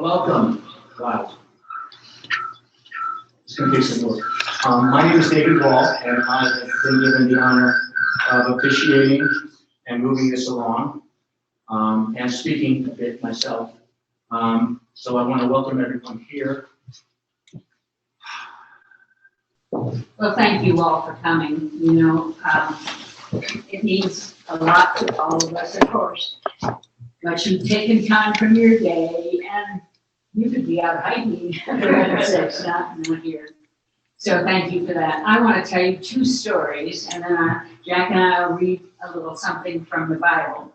Welcome. Wow. It's going to take some work. My name is David Wall, and I've been given the honor of officiating and moving this along, and speaking a bit myself. So I want to welcome everyone here. Well, thank you all for coming. You know, it means a lot to all of us, of course. But you've taken time from your day, and you could be out hiking, for heaven's sakes, not here. So thank you for that. I want to tell you two stories, and then Jack and I will read a little something from the Bible.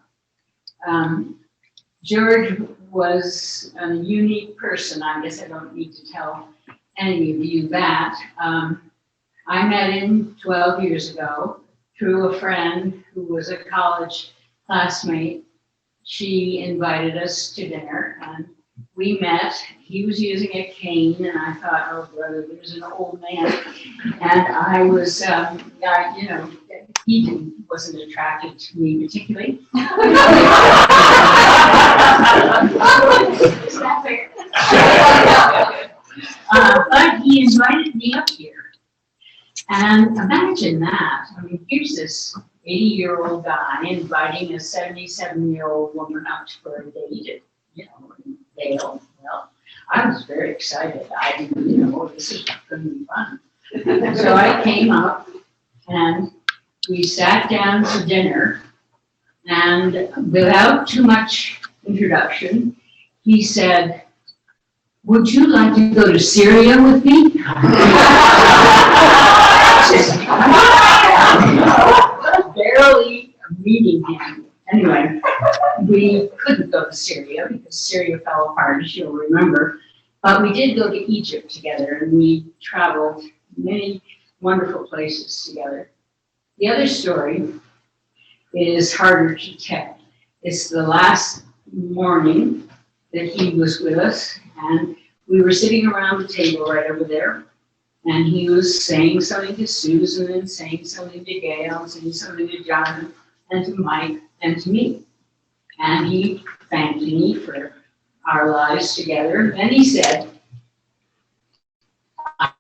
George was a unique person. I guess I don't need to tell any of you that. I met him 12 years ago through a friend who was a college classmate. She invited us to dinner, and we met. He was using a cane, and I thought, oh, brother, there's an old man. And I was, he wasn't attracted to me particularly. Is that fair? But he invited me up here. And imagine that. I mean, here's this 80-year-old guy inviting a 77-year-old woman up for a date at, Dale. Well, I was very excited. I didn't, this is going to be fun. So I came up and we sat down for dinner, and without too much introduction, he said, "Would you like to go to Syria with me?" Barely meeting him. Anyway, we couldn't go to Syria because Syria fell apart, as you'll remember. But we did go to Egypt together, and we traveled many wonderful places together. The other story is harder to tell. It's the last morning that he was with us, and we were sitting around the table right over there, and he was saying something to Susan, and saying something to Gail, saying something to John, and to Mike, and to me. And he thanked me for our lives together. Then he said, "I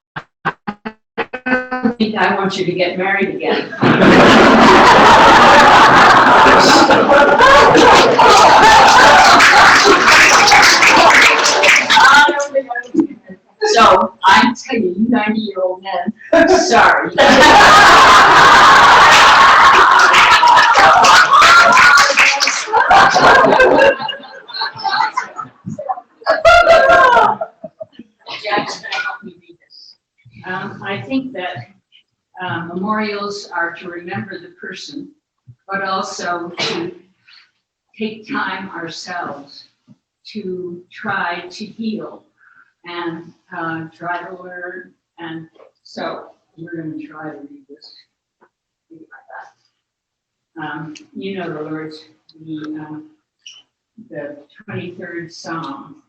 think I want you to get married again." So I tell you, you 90-year-old men, sorry. Jack's going to help me read this. I think that memorials are to remember the person, but also to take time ourselves to try to heal and try to learn. And so we're going to try to read this. You know the words, the 23rd Psalm.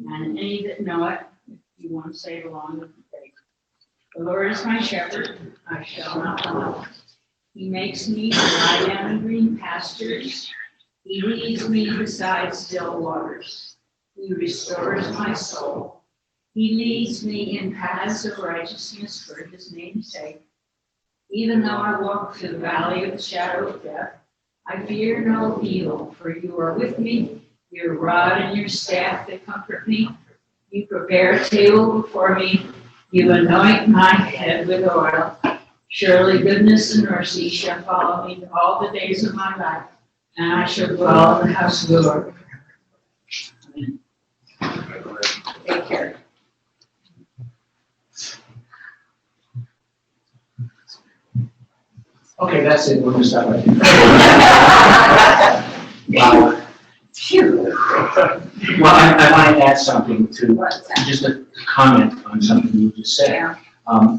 And any that know it, if you want to say it along with the faith. The Lord is my shepherd, I shall not want. He makes me lie down in green pastures. He leads me beside still waters. He restores my soul. He leads me in paths of righteousness for his name's sake. Even though I walk through the valley of the shadow of death, I fear no evil, for you are with me. Your rod and your staff, they comfort me. You prepare a table before me. You anoint my head with oil. Surely goodness and mercy shall follow me all the days of my life, and I shall dwell in the house of the Lord. Amen. Take care. Okay, that's it. We're going to stop right here. Wow. Phew. Well, I want to add something to just a comment on something you just said. Yeah.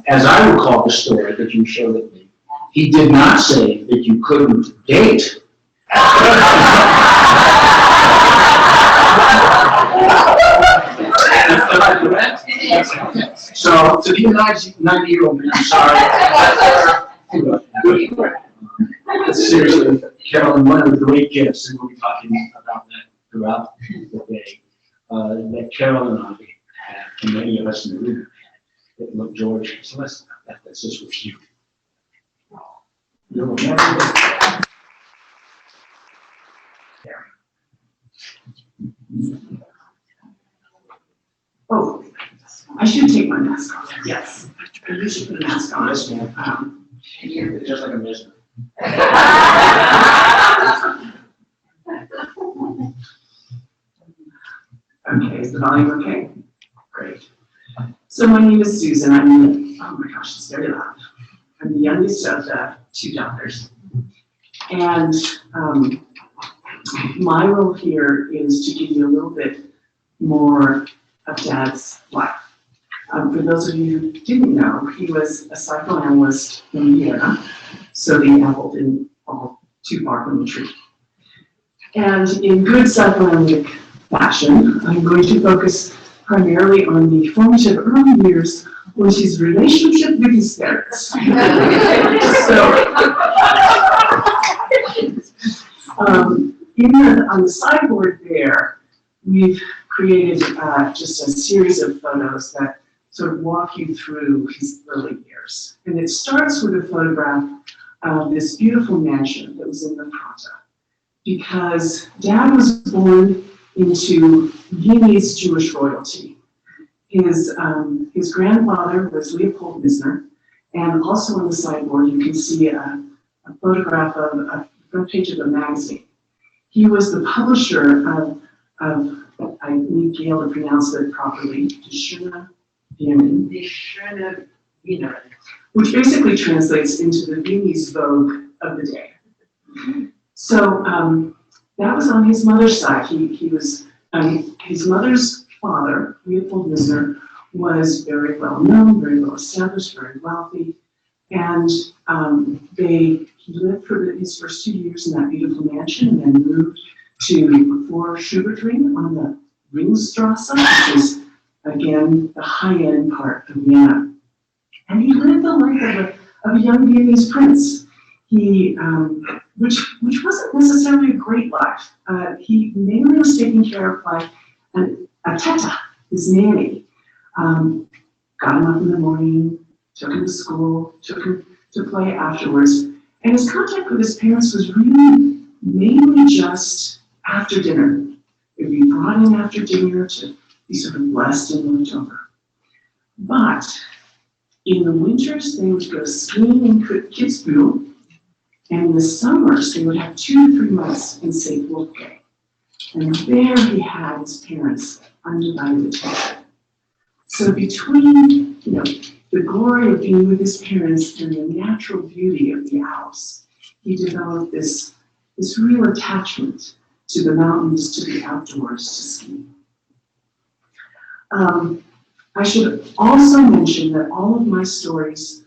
As I recall the story that you showed with me, he did not say that you couldn't date. So, to be a 90-year-old man, I'm sorry. Seriously, Carolyn, one of the great gifts, and we'll be talking about that throughout the day, that Carol and I have, and many of us in the room have had. That look, George, so that's just with you. You're welcome. Oh, I should take my mask off. Yes, I usually put a mask on. Yes, ma'am. Just like a Mizner. Okay, is the volume okay? Great. So my name is Susan. Oh my gosh, it's very loud. I'm the youngest of the two daughters. And my role here is to give you a little bit more of Dad's life. For those of you who didn't know, he was a psychoanalyst in Vienna, so the apple didn't fall too far from the tree. And in good psychoanalytic fashion, I'm going to focus primarily on the formative early years was his relationship with his parents. On the sideboard there, we've created just a series of photos that sort of walk you through his early years. And it starts with a photograph of this beautiful mansion that was in the Prater, because Dad was born into Viennese Jewish royalty. His grandfather was Leopold Mizner, and also on the sideboard you can see a photograph of a front page of a magazine. He was the publisher of I need Gail to pronounce it properly, Die Schöne Wienerin, which basically translates into the Viennese Vogue of the day. So that was on his mother's side. He was his mother's father, Leopold Mizner, was very well known, very well established, very wealthy, and he lived for his first 2 years in that beautiful mansion, and then moved to 4 Schubertring on the Ringstrasse, which is again the high-end part of Vienna. And he lived the life of a young Viennese prince. Which wasn't necessarily a great life. He mainly was taken care of by a teta, his nanny. Got him up in the morning, took him to school, took him to play afterwards. And his contact with his parents was really mainly just after dinner. They'd be brought in after dinner to be sort of blessed and looked over. But in the winters, they would go skiing in Kitzbühel. And in the summers, they would have 2 to 3 months in St. Wolfgang. And there he had his parents' undivided attention. So between, the glory of being with his parents and the natural beauty of the Alps, he developed this real attachment to the mountains, to the outdoors, to ski. I should also mention that all of my stories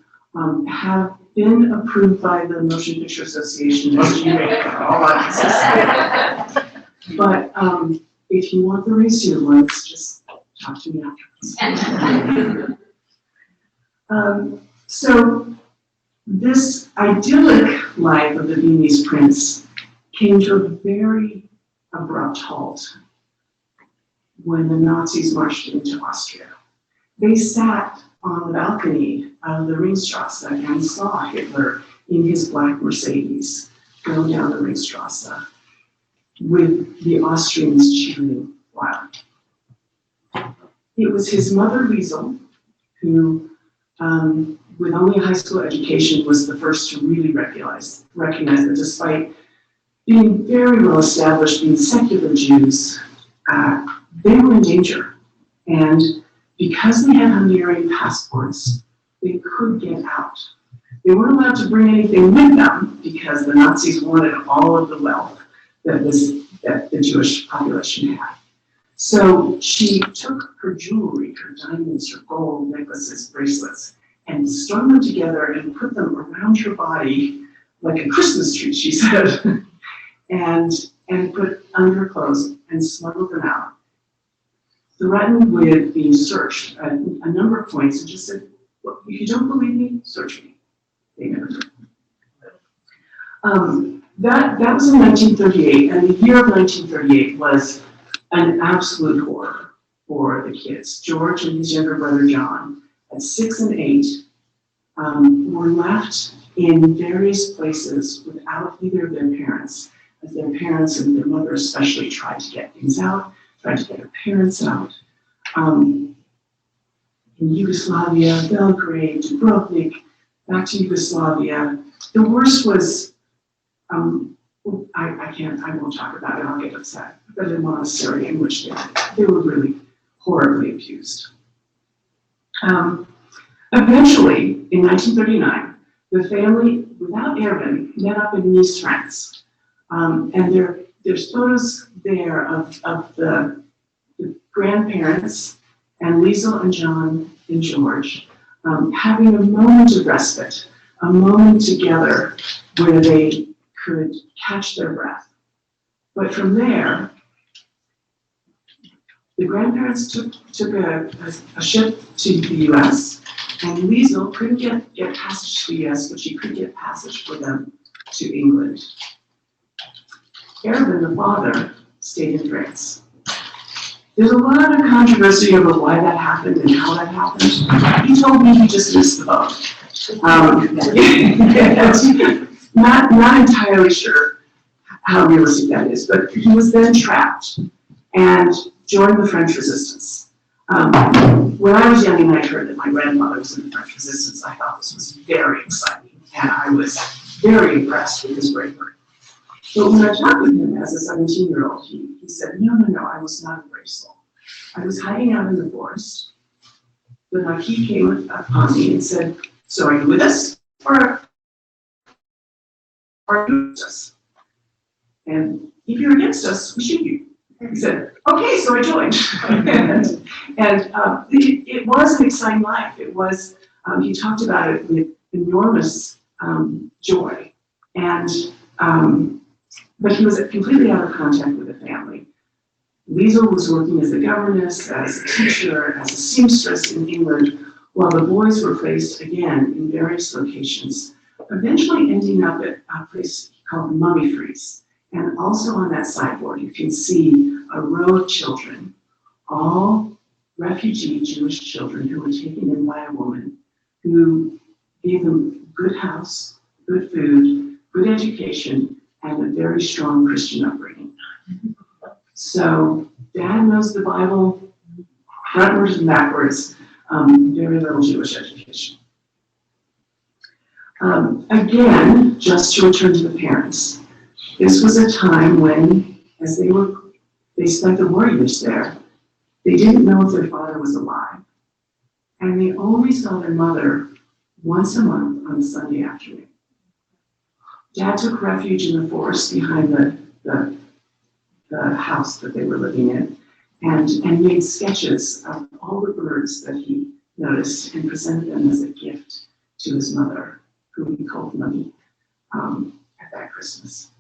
have been approved by the Motion Picture Association, as you may know, all I can say. But if you want the racier ones, just talk to me afterwards. So this idyllic life of the Viennese prince came to a very abrupt halt when the Nazis marched into Austria. They sat on the balcony of the Ringstrasse and saw Hitler in his black Mercedes go down the Ringstrasse with the Austrians cheering wildly. It was his mother, Liesel, who, with only a high school education, was the first to really recognize that despite being very well established, being secular Jews, they were in danger. And because they had Hungarian passports, they could get out. They weren't allowed to bring anything with them because the Nazis wanted all of the wealth that the Jewish population had. So she took her jewelry, her diamonds, her gold necklaces, bracelets, and strung them together and put them around her body like a Christmas tree, she said, and put under her clothes and smuggled them out. Threatened with being searched at a number of points, and just said, "Well, if you don't believe me, search me." They never did. That was in 1938, and the year of 1938 was an absolute horror for the kids. George and his younger brother John, at 6 and 8, were left in various places without either of their parents, as their parents and their mother especially tried to get things out, tried to get their parents out. In Yugoslavia, Belgrade, Dubrovnik, back to Yugoslavia. The worst was, I won't talk about it, I'll get upset, but in a monastery in which they were really horribly abused. Eventually, in 1939, the family, without Erwin, met up in Nice, France. And there's photos there of the grandparents and Liesel and John and George having a moment of respite, a moment together where they could catch their breath. But from there, the grandparents took a ship to the US, and Liesel couldn't get passage to the US, but she could get passage for them to England. Erwin, the father, stayed in France. There's a lot of controversy over why that happened and how that happened. He told me he just missed the boat. Not entirely sure how realistic that is, but he was then trapped and joined the French resistance. When I was young and I heard that my grandfather was in the French resistance, I thought this was very exciting, and I was very impressed with his bravery. But when I talked with him as a 17-year-old, he said, no, I was not a brave soul. I was hiding out in the forest. The Marquis came upon me and said, so are you with us, or are you against us? And if you're against us, we shoot you. He said, okay, so I joined. It was an exciting life. It was, he talked about it with enormous joy. But he was completely out of contact with the family. Liesel was working as a governess, as a teacher, as a seamstress in England, while the boys were placed again in various locations, eventually ending up at a place called Mummy Freeze. And also on that sideboard, you can see a row of children, all refugee Jewish children who were taken in by a woman who gave them good house, good food, good education, and a very strong Christian upbringing. So Dad knows the Bible frontwards and backwards, very little Jewish education. Again, just to return to the parents, this was a time when, as they spent the war years there, they didn't know if their father was alive. And they only saw their mother once a month on a Sunday afternoon. Dad took refuge in the forest behind the house that they were living in and made sketches of all the birds that he noticed and presented them as a gift to his mother, who he called Mummy, at that Christmas.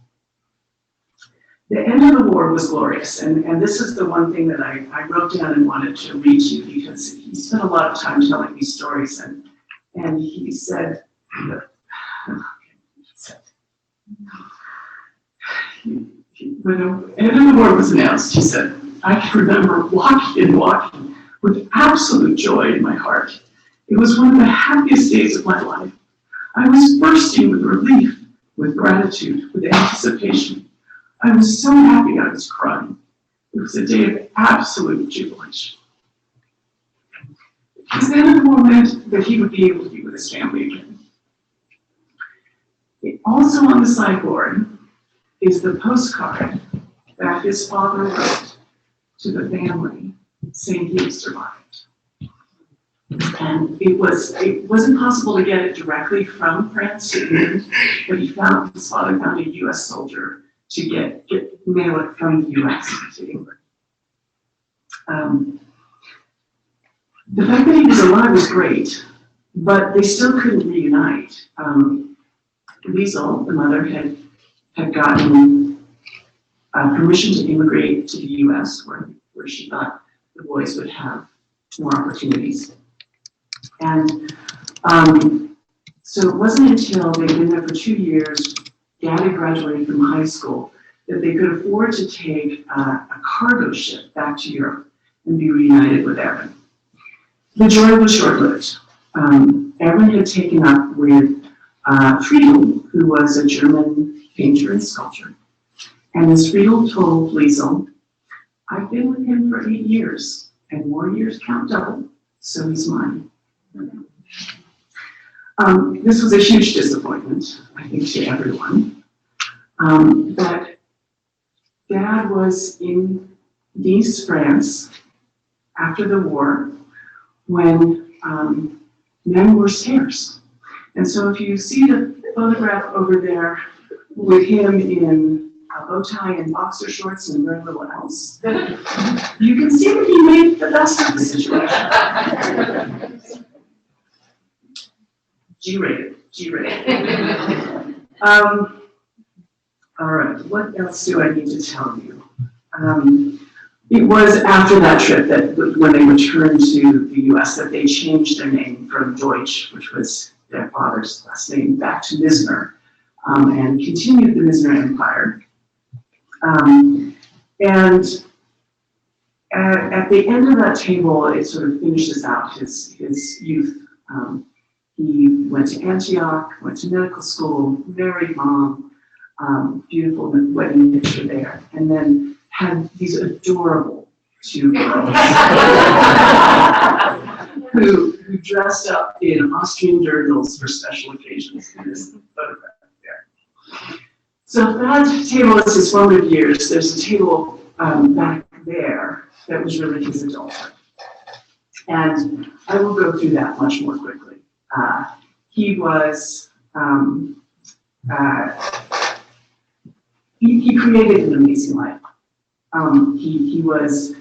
The end of the war was glorious, and this is the one thing that I wrote down and wanted to read to you because he spent a lot of time telling these stories, and he said, when the end of the war was announced, he said, I can remember walking with absolute joy in my heart. It was one of the happiest days of my life. I was bursting with relief, with gratitude, with anticipation. I was so happy I was crying. It was a day of absolute jubilation. Because the end of the war meant that he would be able to be with his family again. Also on the sideboard is the postcard that his father wrote to the family saying he had survived. And it wasn't possible to get it directly from France to England, but his father found a US soldier to mail it from the US to England. The fact that he was alive was great, but they still couldn't reunite. Liesel, the mother, had gotten permission to immigrate to the US, where she thought the boys would have more opportunities. And so it wasn't until they'd been there for 2 years, Dad had graduated from high school, that they could afford to take a cargo ship back to Europe and be reunited with Evan. The joy was short-lived. Evan had taken up with Friedel, who was a German painter and sculptor. And as Friedel told Liesel, I've been with him for 8 years, and more years count double, so he's mine. This was a huge disappointment, I think, to everyone. But Dad was in Nice, France, after the war, when men were scarce. And so if you see the photograph over there with him in a bow tie and boxer shorts and very little else, you can see that he made the best of the situation. G-rated. All right, what else do I need to tell you? It was after that trip that when they returned to the US that they changed their name from Deutsch, which was their father's last name, back to Mizner, and continued the Mizner Empire. And at the end of that table, it sort of finishes out his youth. He went to Antioch, went to medical school, married mom, beautiful wedding picture there, and then had these adorable 2 girls who dressed up in Austrian dirndls for special occasions in this photograph there. So that table is his formative years. There's a table back there that was really his adulthood. And I will go through that much more quickly. He was, he created an amazing life. He was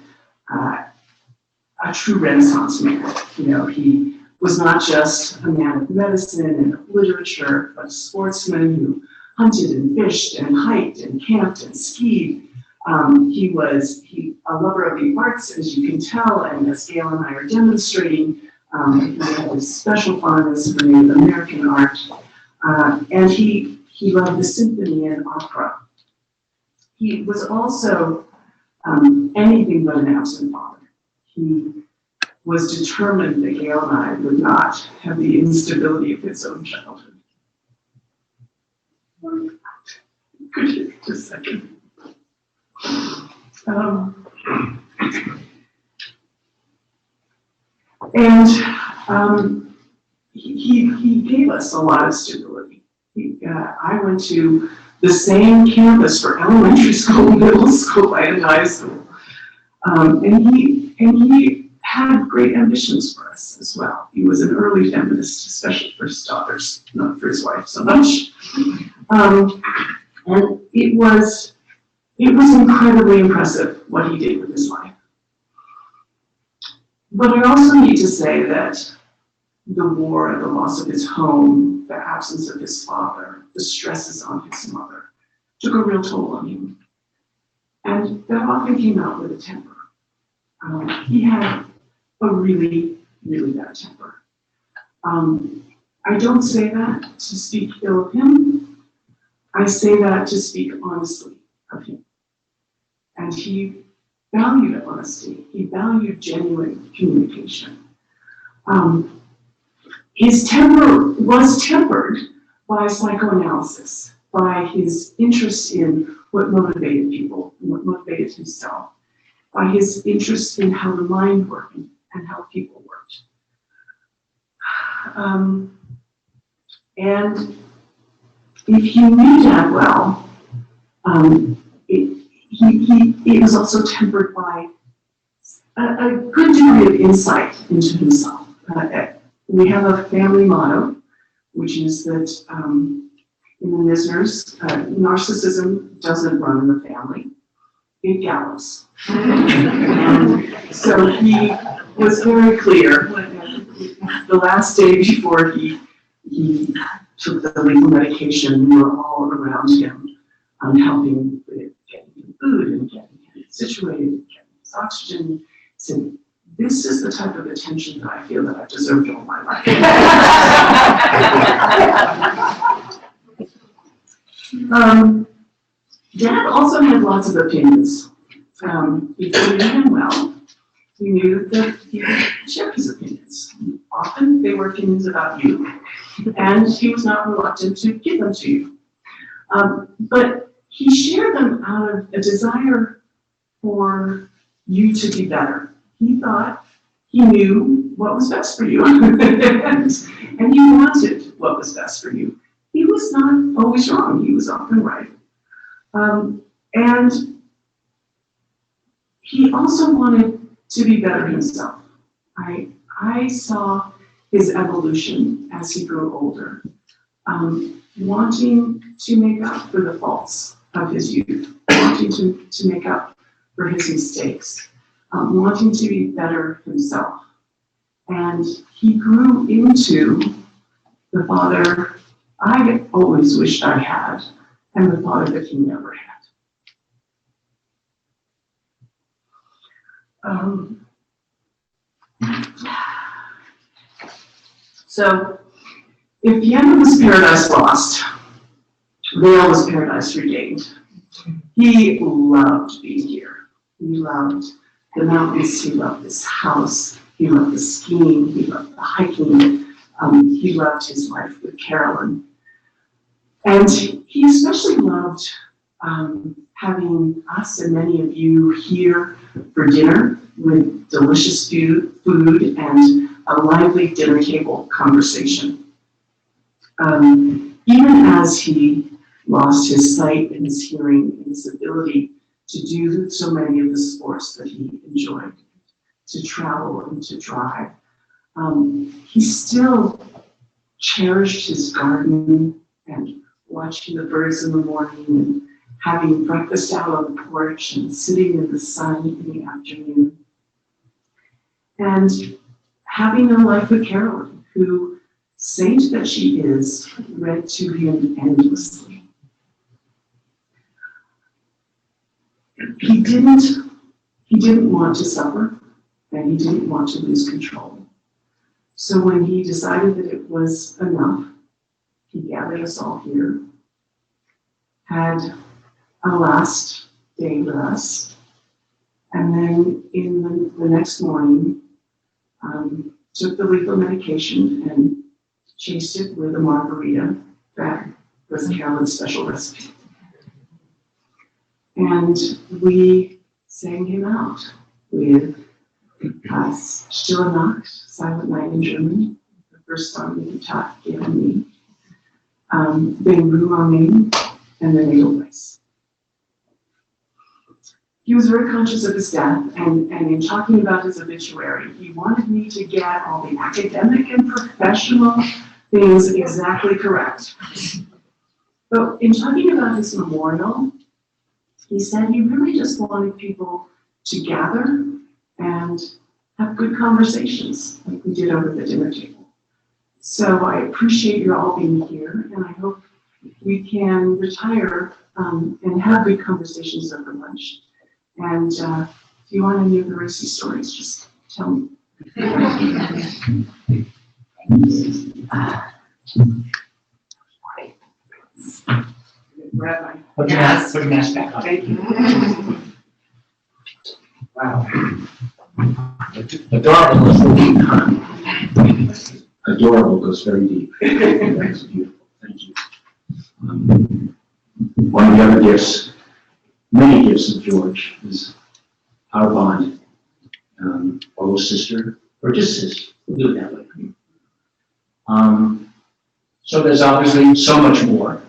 a true Renaissance man. You know, he was not just a man of medicine and of literature, but a sportsman who hunted and fished and hiked and camped and skied. He was a lover of the arts, as you can tell, and as Gail and I are demonstrating, he had a special fondness for Native American art, and he loved the symphony and opera. He was also anything but an absent father. He was determined that Gail and I would not have the instability of his own childhood. Could you just a second? He gave us a lot of stability. I went to the same campus for elementary school, middle school, and high school. And he had great ambitions for us as well. He was an early feminist, especially for his daughters, not for his wife so much. And it was incredibly impressive what he did with his life. But I also need to say that the war, the loss of his home, the absence of his father, the stresses on his mother, took a real toll on him. And that often came out with a temper. He had a really, really bad temper. I don't say that to speak ill of him. I say that to speak honestly of him. And he valued honesty. He valued genuine communication. His temper was tempered by psychoanalysis, by his interest in what motivated people, and what motivated himself, by his interest in how the mind worked and how people worked. And if you knew Dad well, it was also tempered by a good degree of insight into himself. We have a family motto, which is that in the Mizners, narcissism doesn't run in the family, it gallows. And so he was very clear the last day before he took the lethal medication. We were all around him, helping with getting him food and getting him situated, getting his oxygen. So this is the type of attention that I feel that I've deserved all my life. Dad also had lots of opinions. If you knew him well, you knew that he would share his opinions. Often they were opinions about you, and he was not reluctant to give them to you. But he shared them out of a desire for you to be better. He thought he knew what was best for you, and he wanted what was best for you. He was not always wrong, he was often right. And he also wanted to be better himself. I saw his evolution as he grew older, wanting to make up for the faults of his youth, wanting to make up for his mistakes, wanting to be better himself. And he grew into the father I always wished I had, and the father that he never had. So, if Vienna was paradise lost, Vail was paradise regained. He loved being here. He loved the mountains, he loved this house, he loved the skiing, he loved the hiking, he loved his life with Carolyn. And he especially loved having us and many of you here for dinner with delicious food and a lively dinner table conversation. Even as he lost his sight and his hearing and his ability to do so many of the sports that he enjoyed, to travel and to drive, he still cherished his garden and watching the birds in the morning and having breakfast out on the porch and sitting in the sun in the afternoon. And having a life with Carolyn, who, saint that she is, read to him endlessly. He didn't want to suffer, and he didn't want to lose control. So when he decided that it was enough, he gathered us all here, had a last day with us, and then in the next morning, took the lethal medication and chased it with a margarita that was Carolyn's special recipe. And we sang him out with Stille Nacht, Silent Night in German, the first song that he taught Gail and me. Ben Ru Amen, and then Edelweiss. He was very conscious of his death, and in talking about his obituary, he wanted me to get all the academic and professional things exactly correct. But in talking about his memorial, he said he really just wanted people to gather and have good conversations like we did over the dinner table. So I appreciate your all being here, and I hope we can retire and have good conversations over lunch. And if you want any of the racy stories, just tell me. Rabbi. Put your mask back on. Thank you. Wow. Adorable goes very deep, huh? Adorable goes very deep. That's beautiful. Thank you. One of the other gifts, many gifts of George, is our bond. Or sister, or just sister. We'll do it that way. So there's obviously so much more.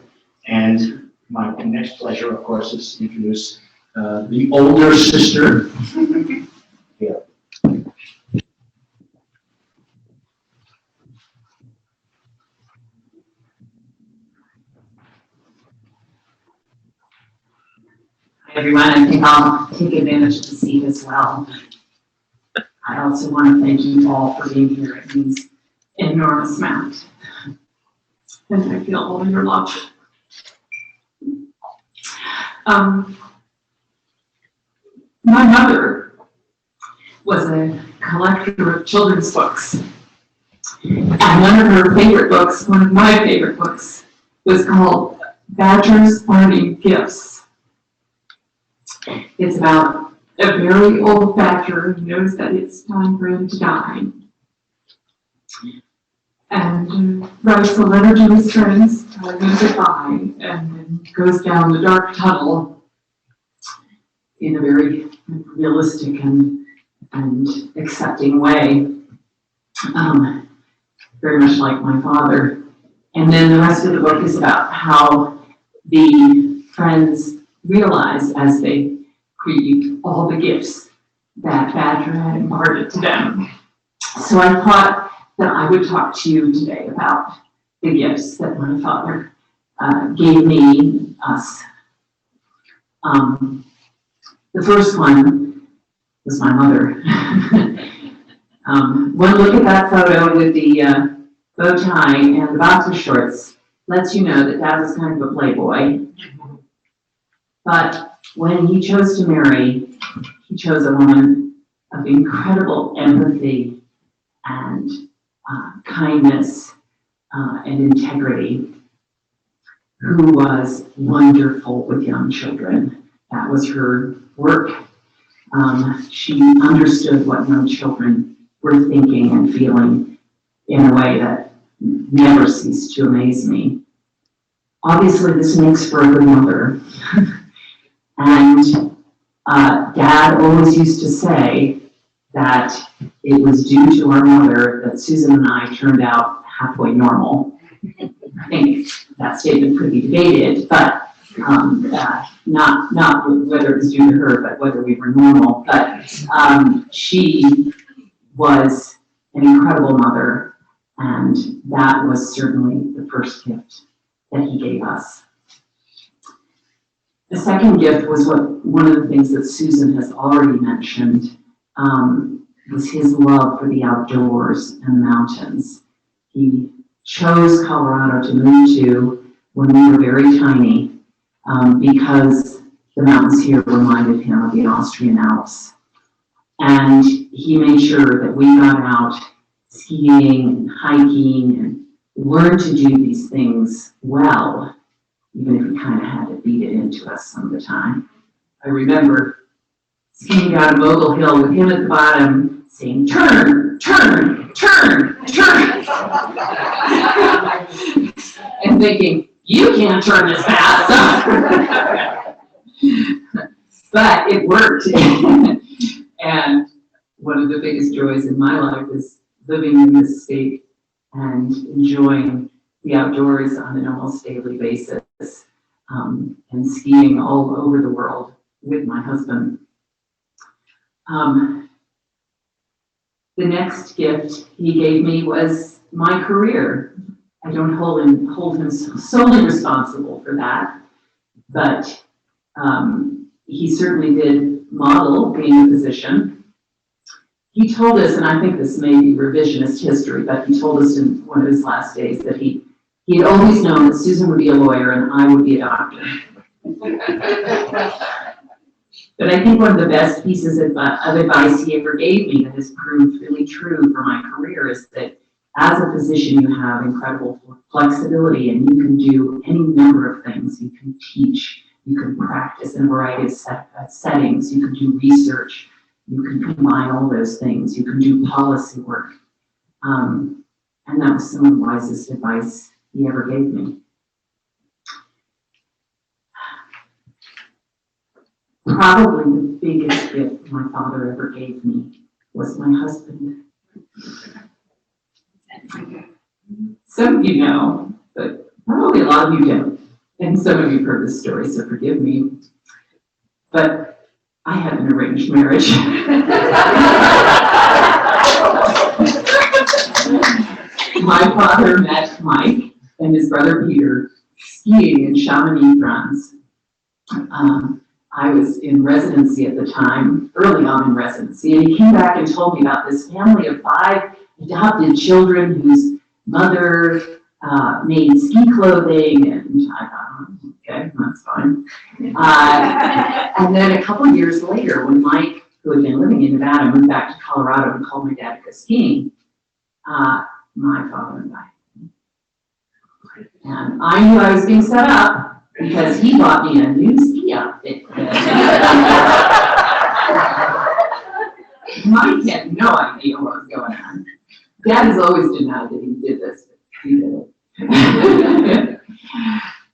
And my next pleasure, of course, is to introduce the older sister. Yeah. Hi, everyone. I think I'll take advantage of the seat as well. I also want to thank you all for being here. It means an enormous amount. And I feel all your love. My mother was a collector of children's books. And one of her favorite books, one of my favorite books, was called Badger's Parting Gifts. It's about a very old bachelor who knows that it's time for him to die. And writes a letter to his friends, telling them goodbye, and then goes down the dark tunnel in a very realistic and accepting way, very much like my father. And then the rest of the book is about how the friends realize as they grieve all the gifts that Badger had imparted to them. So I thought that I would talk to you today about the gifts that my father gave me, us. The first one was my mother. One look at that photo with the bow tie and the boxer shorts lets you know that Dad was kind of a playboy. But when he chose to marry, he chose a woman of incredible empathy and kindness and integrity, who was wonderful with young children. That was her work. She understood what young children were thinking and feeling in a way that never ceased to amaze me. Obviously, this makes for a good mother. And Dad always used to say that it was due to our mother that Susan and I turned out halfway normal. I think that statement could be debated, but not whether it was due to her, but whether we were normal. But she was an incredible mother, and that was certainly the first gift that he gave us. The second gift was one of the things that Susan has already mentioned, was his love for the outdoors and the mountains. He chose Colorado to move to when we were very tiny, because the mountains here reminded him of the Austrian Alps. And he made sure that we got out skiing and hiking and learned to do these things well, even if we kind of had to beat it into us some of the time. I remember skiing down a mogul hill with him at the bottom saying, turn, turn, turn, turn. And thinking, you can't turn this fast. But it worked. And one of the biggest joys in my life is living in this state and enjoying the outdoors on an almost daily basis, and skiing all over the world with my husband. The next gift he gave me was my career. I don't hold him solely responsible for that, but he certainly did model being a physician. He told us, and I think this may be revisionist history, but he told us in one of his last days that he had always known that Susan would be a lawyer and I would be a doctor. But I think one of the best pieces of advice he ever gave me that has proved really true for my career is that as a physician, you have incredible flexibility and you can do any number of things. You can teach, you can practice in a variety of settings, you can do research, you can combine all those things, you can do policy work. And that was some of the wisest advice he ever gave me. Probably the biggest gift my father ever gave me was my husband. Some of you know, but probably a lot of you don't. And some of you have heard this story, so forgive me. But I had an arranged marriage. My father met Mike and his brother Peter skiing in Chamonix, France. I was in residency at the time, early on in residency, and he came back and told me about this family of 5 adopted children whose mother made ski clothing, and I thought, okay, that's fine. And then a couple of years later, when Mike, who had been living in Nevada, moved back to Colorado and called my dad to go skiing, my father invited me. And I knew I was being set up, because he bought me a new ski outfit. Mike had no idea what was going on. Dad has always denied that he did this, but he did it.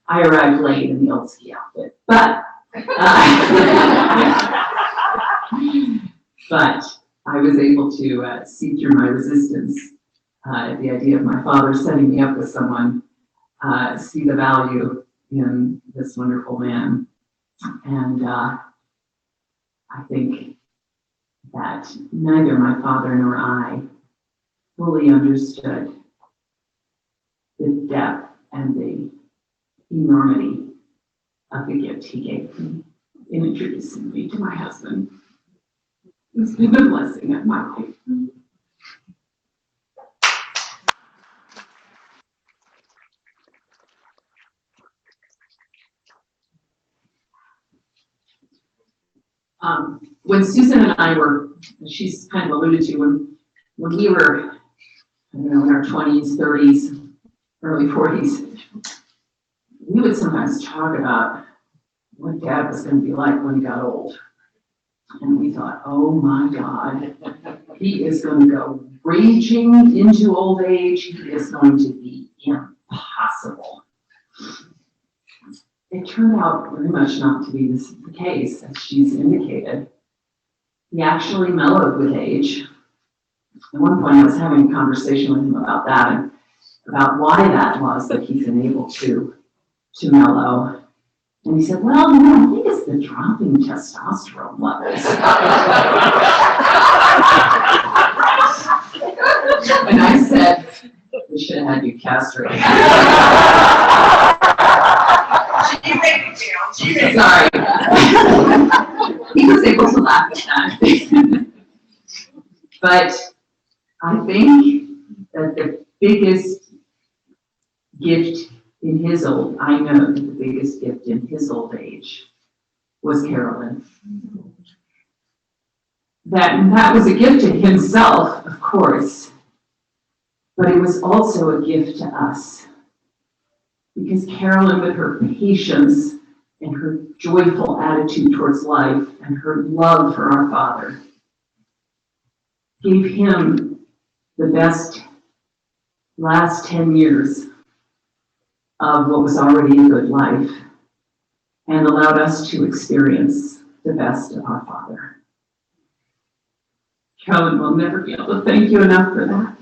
I arrived late in the old ski outfit, but I was able to see through my resistance at the idea of my father setting me up with someone, see the value in this wonderful man. And I think that neither my father nor I fully understood the depth and the enormity of the gift he gave me in introducing me to my husband. It's been the blessing of my life. When Susan and I were, she's kind of alluded to, when we were, I don't know, in our 20s, 30s, early 40s, we would sometimes talk about what Dad was going to be like when he got old. And we thought, oh my God, he is going to go raging into old age. He is going to be impossible. It turned out very much not to be the case, as she's indicated. He actually mellowed with age. At one point, I was having a conversation with him about that and about why that was that he's been able to mellow. And he said, well, you know, I think it's the dropping testosterone levels. And I said, we should have had you castrated. Sorry. He was able to laugh at that. But I think that the biggest gift in his old, I know that the biggest gift in his old age was Carolyn. That was a gift to himself, of course, but it was also a gift to us. Because Carolyn, with her patience and her joyful attitude towards life and her love for our Father, gave him the best last 10 years of what was already a good life and allowed us to experience the best of our Father. Carolyn will never be able to thank you enough for that.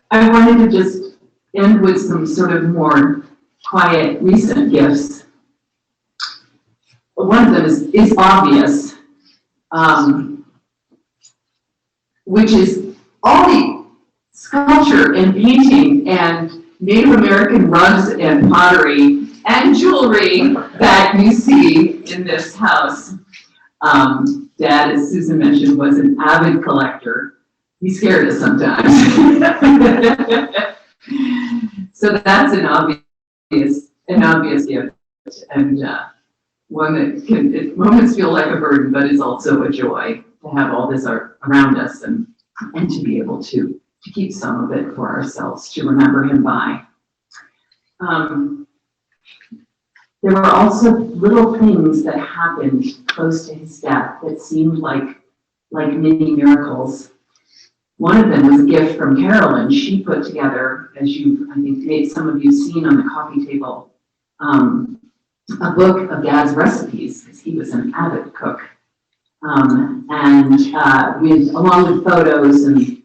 I wanted to just end with some sort of more quiet, recent gifts. One of them is obvious, which is all the sculpture and painting and Native American rugs and pottery and jewelry that you see in this house. Dad, as Susan mentioned, was an avid collector. He scared us sometimes. So that's an obvious gift, and one that can at moments feel like a burden, but is also a joy to have all this art around us and to be able to keep some of it for ourselves to remember him by. There were also little things that happened close to his death that seemed like mini miracles. One of them was a gift from Carolyn. She put together, as I think some of you seen on the coffee table, a book of Dad's recipes, because he was an avid cook. Along with photos and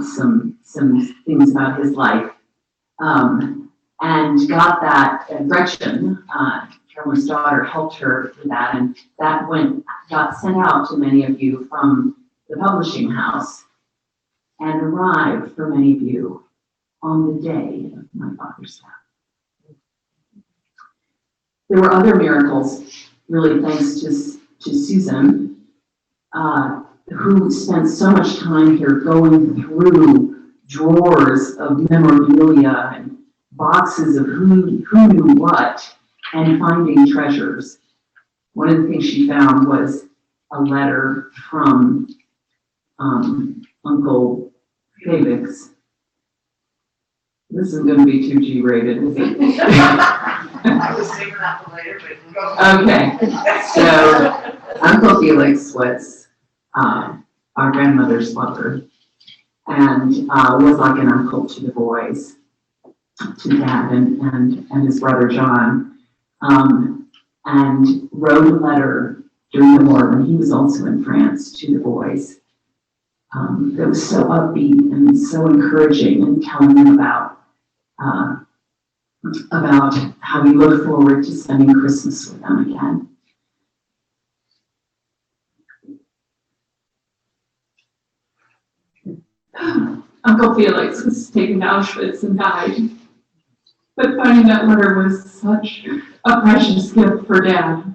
some things about his life. And got that, Gretchen, Carolyn's daughter, helped her with that, and that got sent out to many of you from the publishing house and arrived for many of you on the day of my father's death. There were other miracles, really thanks to Susan, who spent so much time here going through drawers of memorabilia and boxes of who knew what and finding treasures. One of the things she found was a letter from Uncle Felix This isn't gonna be too G-rated, is it? I was saving that for later, but go. Okay, so Uncle Felix was, our grandmother's lover, and, was like an uncle to the boys, to Dad and his brother John, and wrote a letter during the war when he was also in France to the boys, that was so upbeat and so encouraging, and telling them about how we look forward to spending Christmas with them again. Uncle Felix was taken to Auschwitz and died, but finding that letter was such a precious gift for Dad.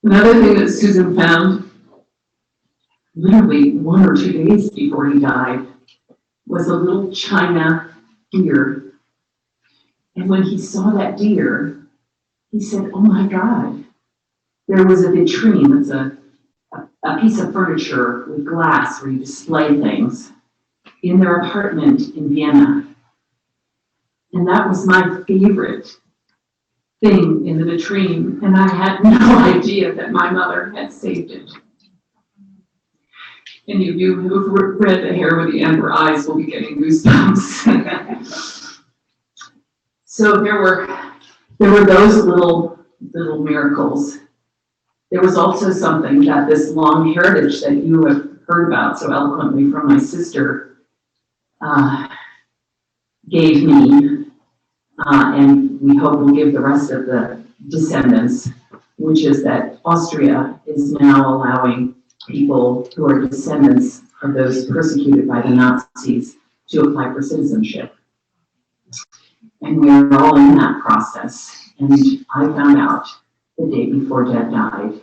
Another thing that Susan found, literally 1 or 2 days before he died, was a little china deer. And when he saw that deer, he said, "Oh my God, there was a vitrine." It's a piece of furniture with glass where you display things in their apartment in Vienna. And that was my favorite thing in the vitrine, and I had no idea that my mother had saved it. Any of you who've read The Hair with the Amber Eyes will be getting goosebumps. So there were those little miracles. There was also something that this long heritage that you have heard about so eloquently from my sister gave me, and we hope will give the rest of the descendants, which is that Austria is now allowing people who are descendants of those persecuted by the Nazis to apply for citizenship. And we're all in that process. And I found out the day before Dad died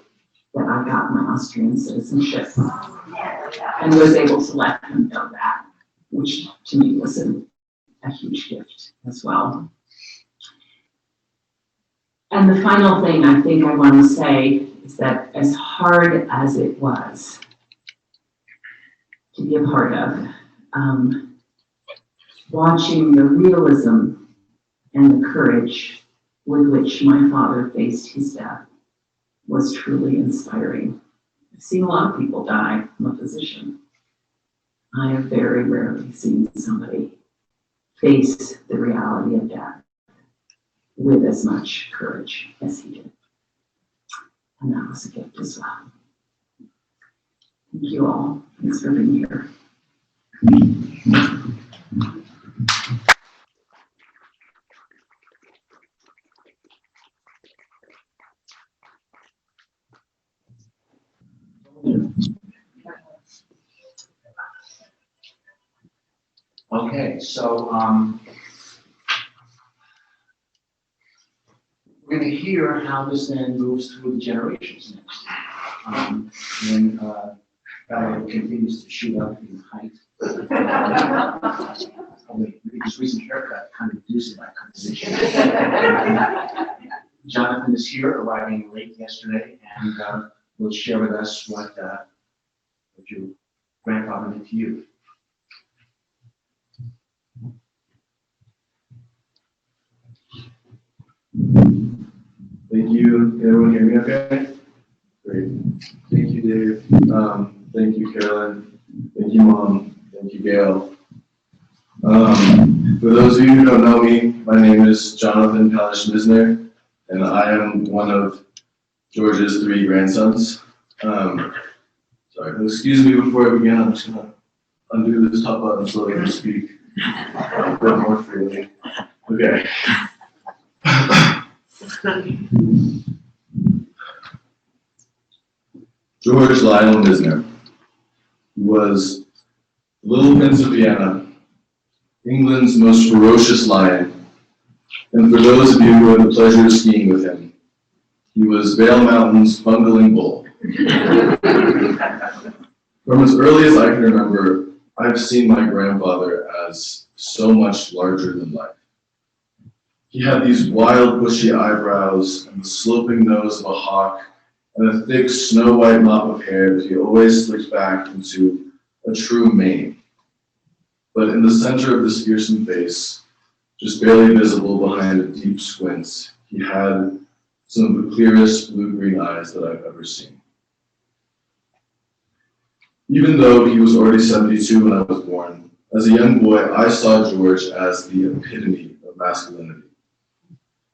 that I got my Austrian citizenship and was able to let him know that, which to me was a huge gift as well. And the final thing I think I want to say is that as hard as it was to be a part of, watching the realism and the courage with which my father faced his death was truly inspiring. I've seen a lot of people die. I'm a physician. I have very rarely seen somebody face the reality of death with as much courage as he did. And that was a gift as well. Thank you all. Thanks for being here. Okay, so, we're gonna hear how this then moves through the generations next. When, Valerie continues to shoot up in height. Maybe this recent haircut kind of reduced my conversation. Jonathan is here, arriving late yesterday, and, will share with us what your grandfather did to you. Thank you. Can everyone hear me okay? Great. Thank you, Dave. Thank you, Carolyn. Thank you, Mom. Thank you, Gail. For those of you who don't know me, my name is Jonathan Palish Mizner, and I am one of George's 3 grandsons. Sorry, excuse me before I begin. I'm just gonna undo this top button so I can speak a bit more freely. Okay. George Lionel Mizner was the Little Prince of Vienna, England's most ferocious lion. And for those of you who had the pleasure of skiing with him, he was Vale Mountain's bungling bull. From as early as I can remember, I've seen my grandfather as so much larger than life. He had these wild, bushy eyebrows and the sloping nose of a hawk and a thick, snow-white mop of hair that he always slicked back into a true mane. but in the center of this fearsome face, just barely visible behind a deep squint, he had some of the clearest blue-green eyes that I've ever seen. Even though he was already 72 when I was born, as a young boy, I saw George as the epitome of masculinity.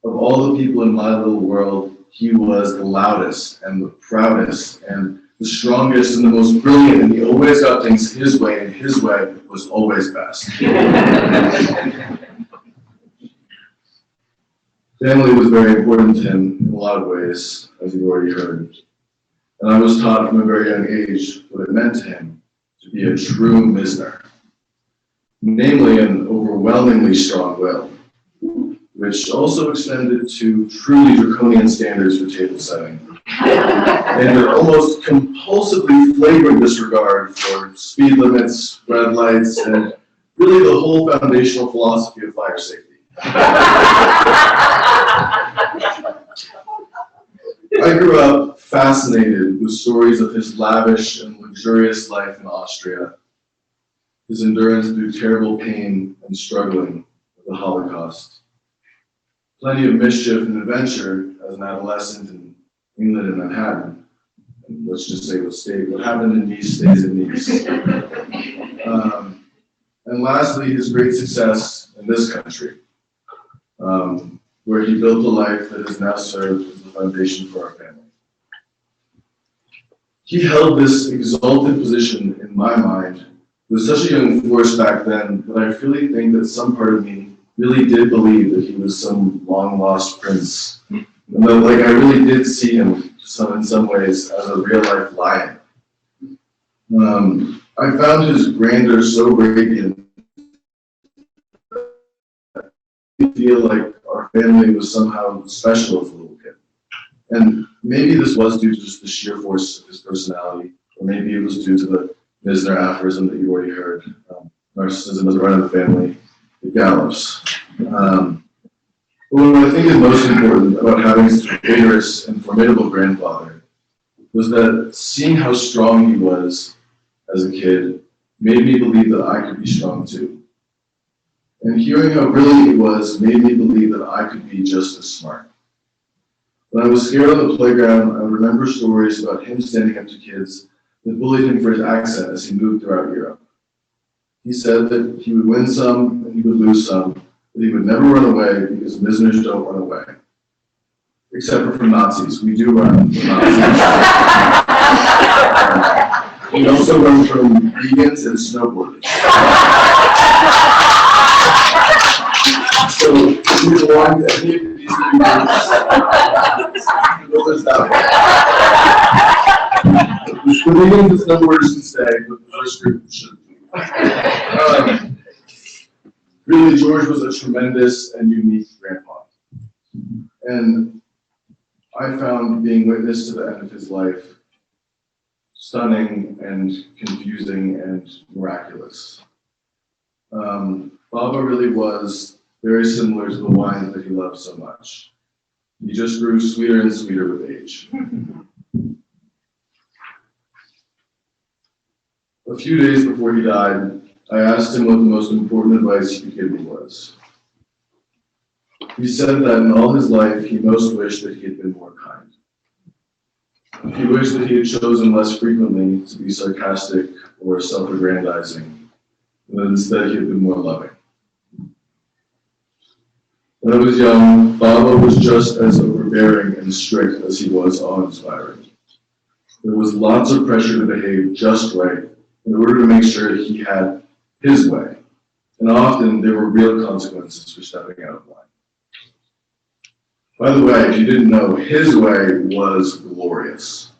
Of all the people in my little world, he was the loudest and the proudest and the strongest and the most brilliant, and he always got things his way, and his way was always best. Family was very important to him in a lot of ways, as you've already heard. And I was taught from a very young age what it meant to him to be a true Mizner, namely an overwhelmingly strong will, which also extended to truly draconian standards for table setting, and an almost compulsively flagrant disregard for speed limits, red lights, and really the whole foundational philosophy of fire safety. I grew up fascinated with stories of his lavish and luxurious life in Austria, his endurance through terrible pain and struggling with the Holocaust, plenty of mischief and adventure as an adolescent in England and Manhattan. And let's just say what happened in Nice stays in Nice. And lastly, his great success in this country, where he built a life that has now served as the foundation for our family. He held this exalted position in my mind with such a young force back then that I really think that some part of me really did believe that he was some long-lost prince. And that, like, I really did see him in some ways as a real-life lion. I found his grandeur so radiant. I feel like our family was somehow special as a little kid. And maybe this was due to just the sheer force of his personality, or maybe it was due to the Mizner aphorism that you already heard. Narcissism is right in the family, it gallops. But what I think is most important about having such a vigorous and formidable grandfather was that seeing how strong he was as a kid made me believe that I could be strong too. And hearing how brilliant he was made me believe that I could be just as smart. When I was scared on the playground, I remember stories about him standing up to kids that bullied him for his accent as he moved throughout Europe. He said that he would win some and he would lose some, but he would never run away because Mizners don't run away. Except for from Nazis. We do run from Nazis. We also run from vegans and snowboarders. So if you belong to any of these groups, that way. The vegans and snowboarders can stay, but the first group should. Really, George was a tremendous and unique grandpa. And I found being witness to the end of his life stunning and confusing and miraculous. Baba really was very similar to the wines that he loved so much. He just grew sweeter and sweeter with age. A few days before he died, I asked him what the most important advice he could give me was. He said that in all his life, he most wished that he had been more kind. He wished that he had chosen less frequently to be sarcastic or self-aggrandizing, and that instead he had been more loving. When I was young, Baba was just as overbearing and strict as he was awe-inspiring. There was lots of pressure to behave just right in order to make sure he had his way, and often there were real consequences for stepping out of line. By the way, if you didn't know, his way was glorious.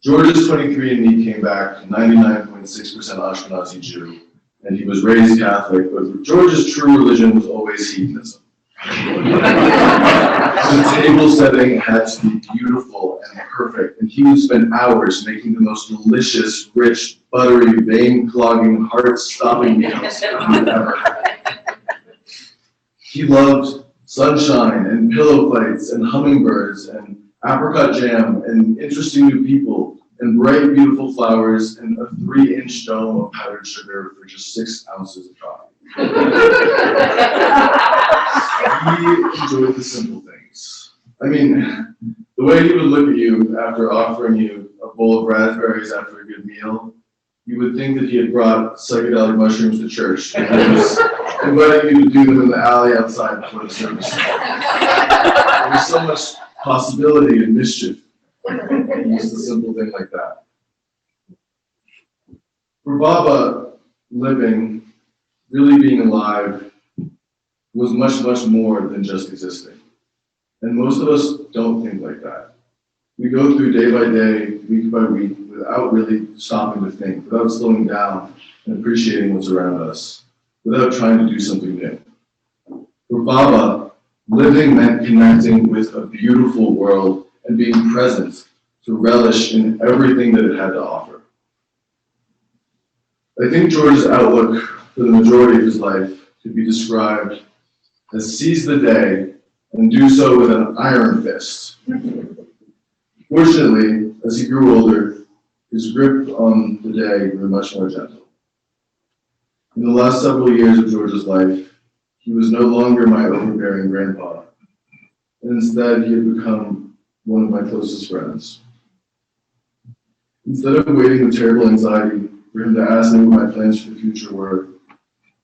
George's 23andMe came back 99.6% Ashkenazi Jew, and he was raised Catholic, but George's true religion was always heathenism. The table setting had to be beautiful and perfect, and he would spend hours making the most delicious, rich, buttery, vein-clogging, heart-stopping meals that he had ever had. He loved sunshine and pillow fights and hummingbirds and apricot jam and interesting new people, and bright, beautiful flowers, and a 3-inch dome of powdered sugar for just 6 ounces of coffee. He enjoyed the simple things. I mean, the way he would look at you after offering you a bowl of raspberries after a good meal, you would think that he had brought psychedelic mushrooms to church. And he was inviting you to do them in the alley outside before the service. There was so much possibility and mischief in just a simple thing like that. For Baba, living, really being alive, was much, much more than just existing. And most of us don't think like that. We go through day by day, week by week, without really stopping to think, without slowing down and appreciating what's around us, without trying to do something new. For Baba, living meant connecting with a beautiful world and being present to relish in everything that it had to offer. I think George's outlook for the majority of his life could be described as seize the day and do so with an iron fist. Fortunately, as he grew older, his grip on the day grew much more gentle. In the last several years of George's life, he was no longer my overbearing grandpa, and instead he had become one of my closest friends. Instead of waiting with terrible anxiety for him to ask me what my plans for the future were,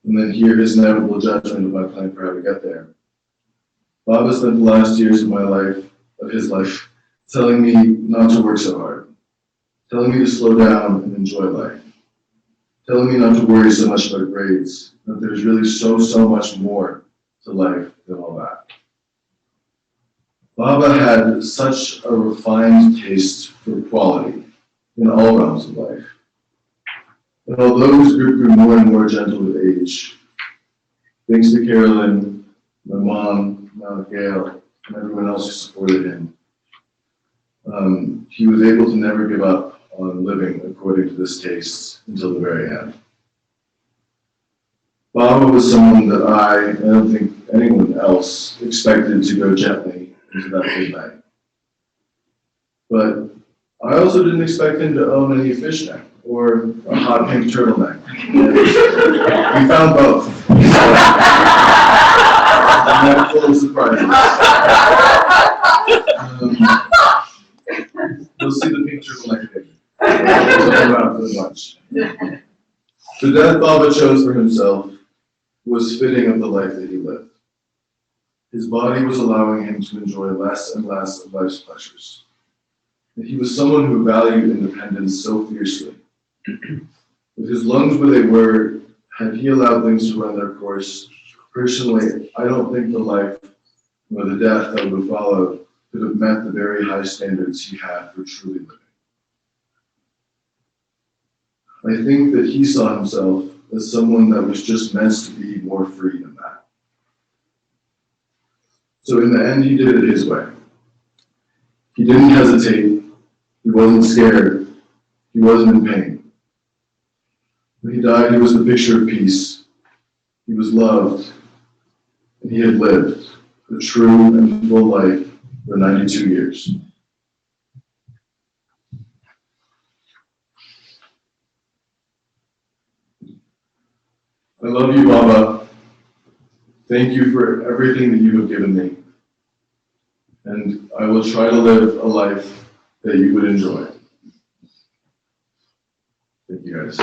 and then hear his inevitable judgment of my plan for how to get there, Baba spent the last years of his life, telling me not to work so hard, telling me to slow down and enjoy life, telling me not to worry so much about grades, that there's really so much more to life than all that. Baba had such a refined taste for quality in all realms of life. And although his grip grew more and more gentle with age, thanks to Carolyn, my mom, Gail, and everyone else who supported him, he was able to never give up on living according to this taste until the very end. Baba was someone that I don't think anyone else expected to go gently into that midnight. But I also didn't expect him to own any fishnet or a hot pink turtleneck. We found both. And that full of surprises. You'll see the pink turtleneck later. I'll talk about it much. The death Baba chose for himself was fitting of the life that he lived. His body was allowing him to enjoy less and less of life's pleasures. And he was someone who valued independence so fiercely. With his lungs where they were, had he allowed things to run their course, personally, I don't think the life or the death that would follow could have met the very high standards he had for truly living. I think that he saw himself as someone that was just meant to be more free than that. So in the end, he did it his way. He didn't hesitate. He wasn't scared. He wasn't in pain. When he died, he was the picture of peace. He was loved, and he had lived a true and full life for 92 years. I love you, Baba. Thank you for everything that you have given me. And I will try to live a life that you would enjoy. Thank you, guys.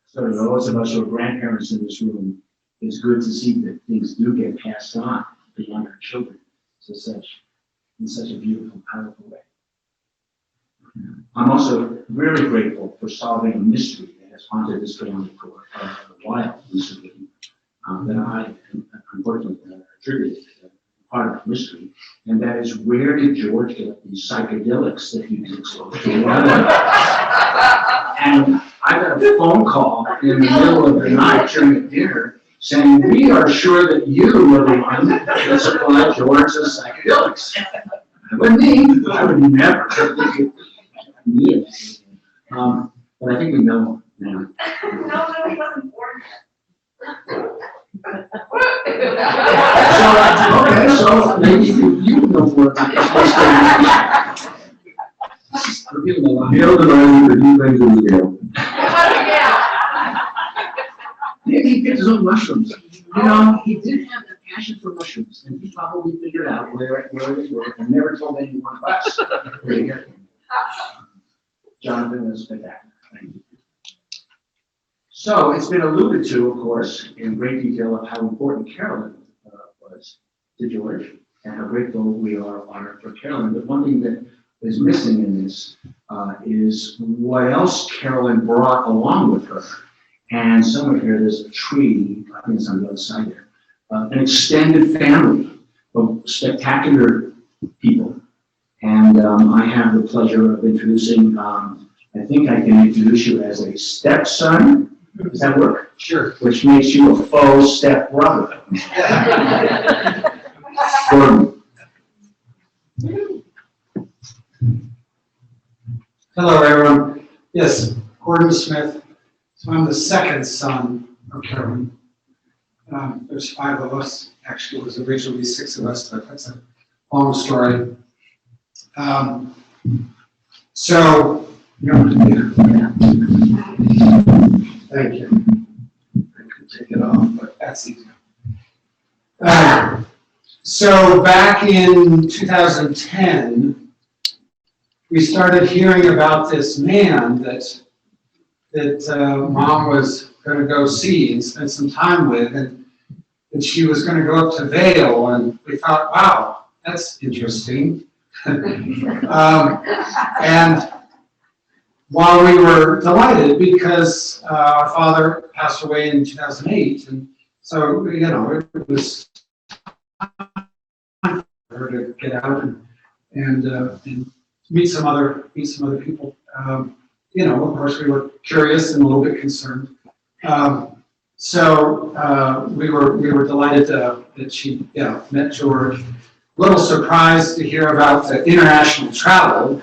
So to those of us who are grandparents in this room, it's good to see that things do get passed on to younger children in such a beautiful, powerful way. I'm also very grateful for solving a mystery that has haunted this family for a while recently, that I unfortunately attributed to part of the mystery, and that is, where did George get these psychedelics that he was exposed to? And I got a phone call in the middle of the night during a dinner saying, "We are sure that you were the one that supplied George the psychedelics." It wasn't me. I would never. But But I think we know now. No, he wasn't born So maybe you know more about this. Reveal a lot. Gail denies that he brings in the Gail. yet. Maybe he picked his own mushrooms. You know, he did have a passion for mushrooms, and he probably figured out where they were and never told anyone of us. There you go. Jonathan is spectacular. Thank you. So it's been alluded to, of course, in great detail of how important Carolyn was to George and how grateful we are for Carolyn. But one thing that is missing in this is what else Carolyn brought along with her. And somewhere here, there's a tree, I think it's on the other side there, an extended family of spectacular people. And I have the pleasure of introducing, I think I can introduce you as a stepson. Does that work? Sure. Which makes you a faux stepbrother. Gordon. Hello, everyone. Yes, Gordon Smith. So I'm the second son of Carolyn. There's 5 of us. Actually, it was originally 6 of us, but that's a long story. So, thank you. I could take it off, but That's easy. So back in 2010, we started hearing about this man that Mom was going to go see and spend some time with, and she was going to go up to Vail, and we thought, wow, that's interesting. And while we were delighted because our father passed away in 2008, and so, you know, it was time for her to get out and meet some other people. You know, of course, we were curious and a little bit concerned. So we were delighted that she met George. A little surprised to hear about the international travel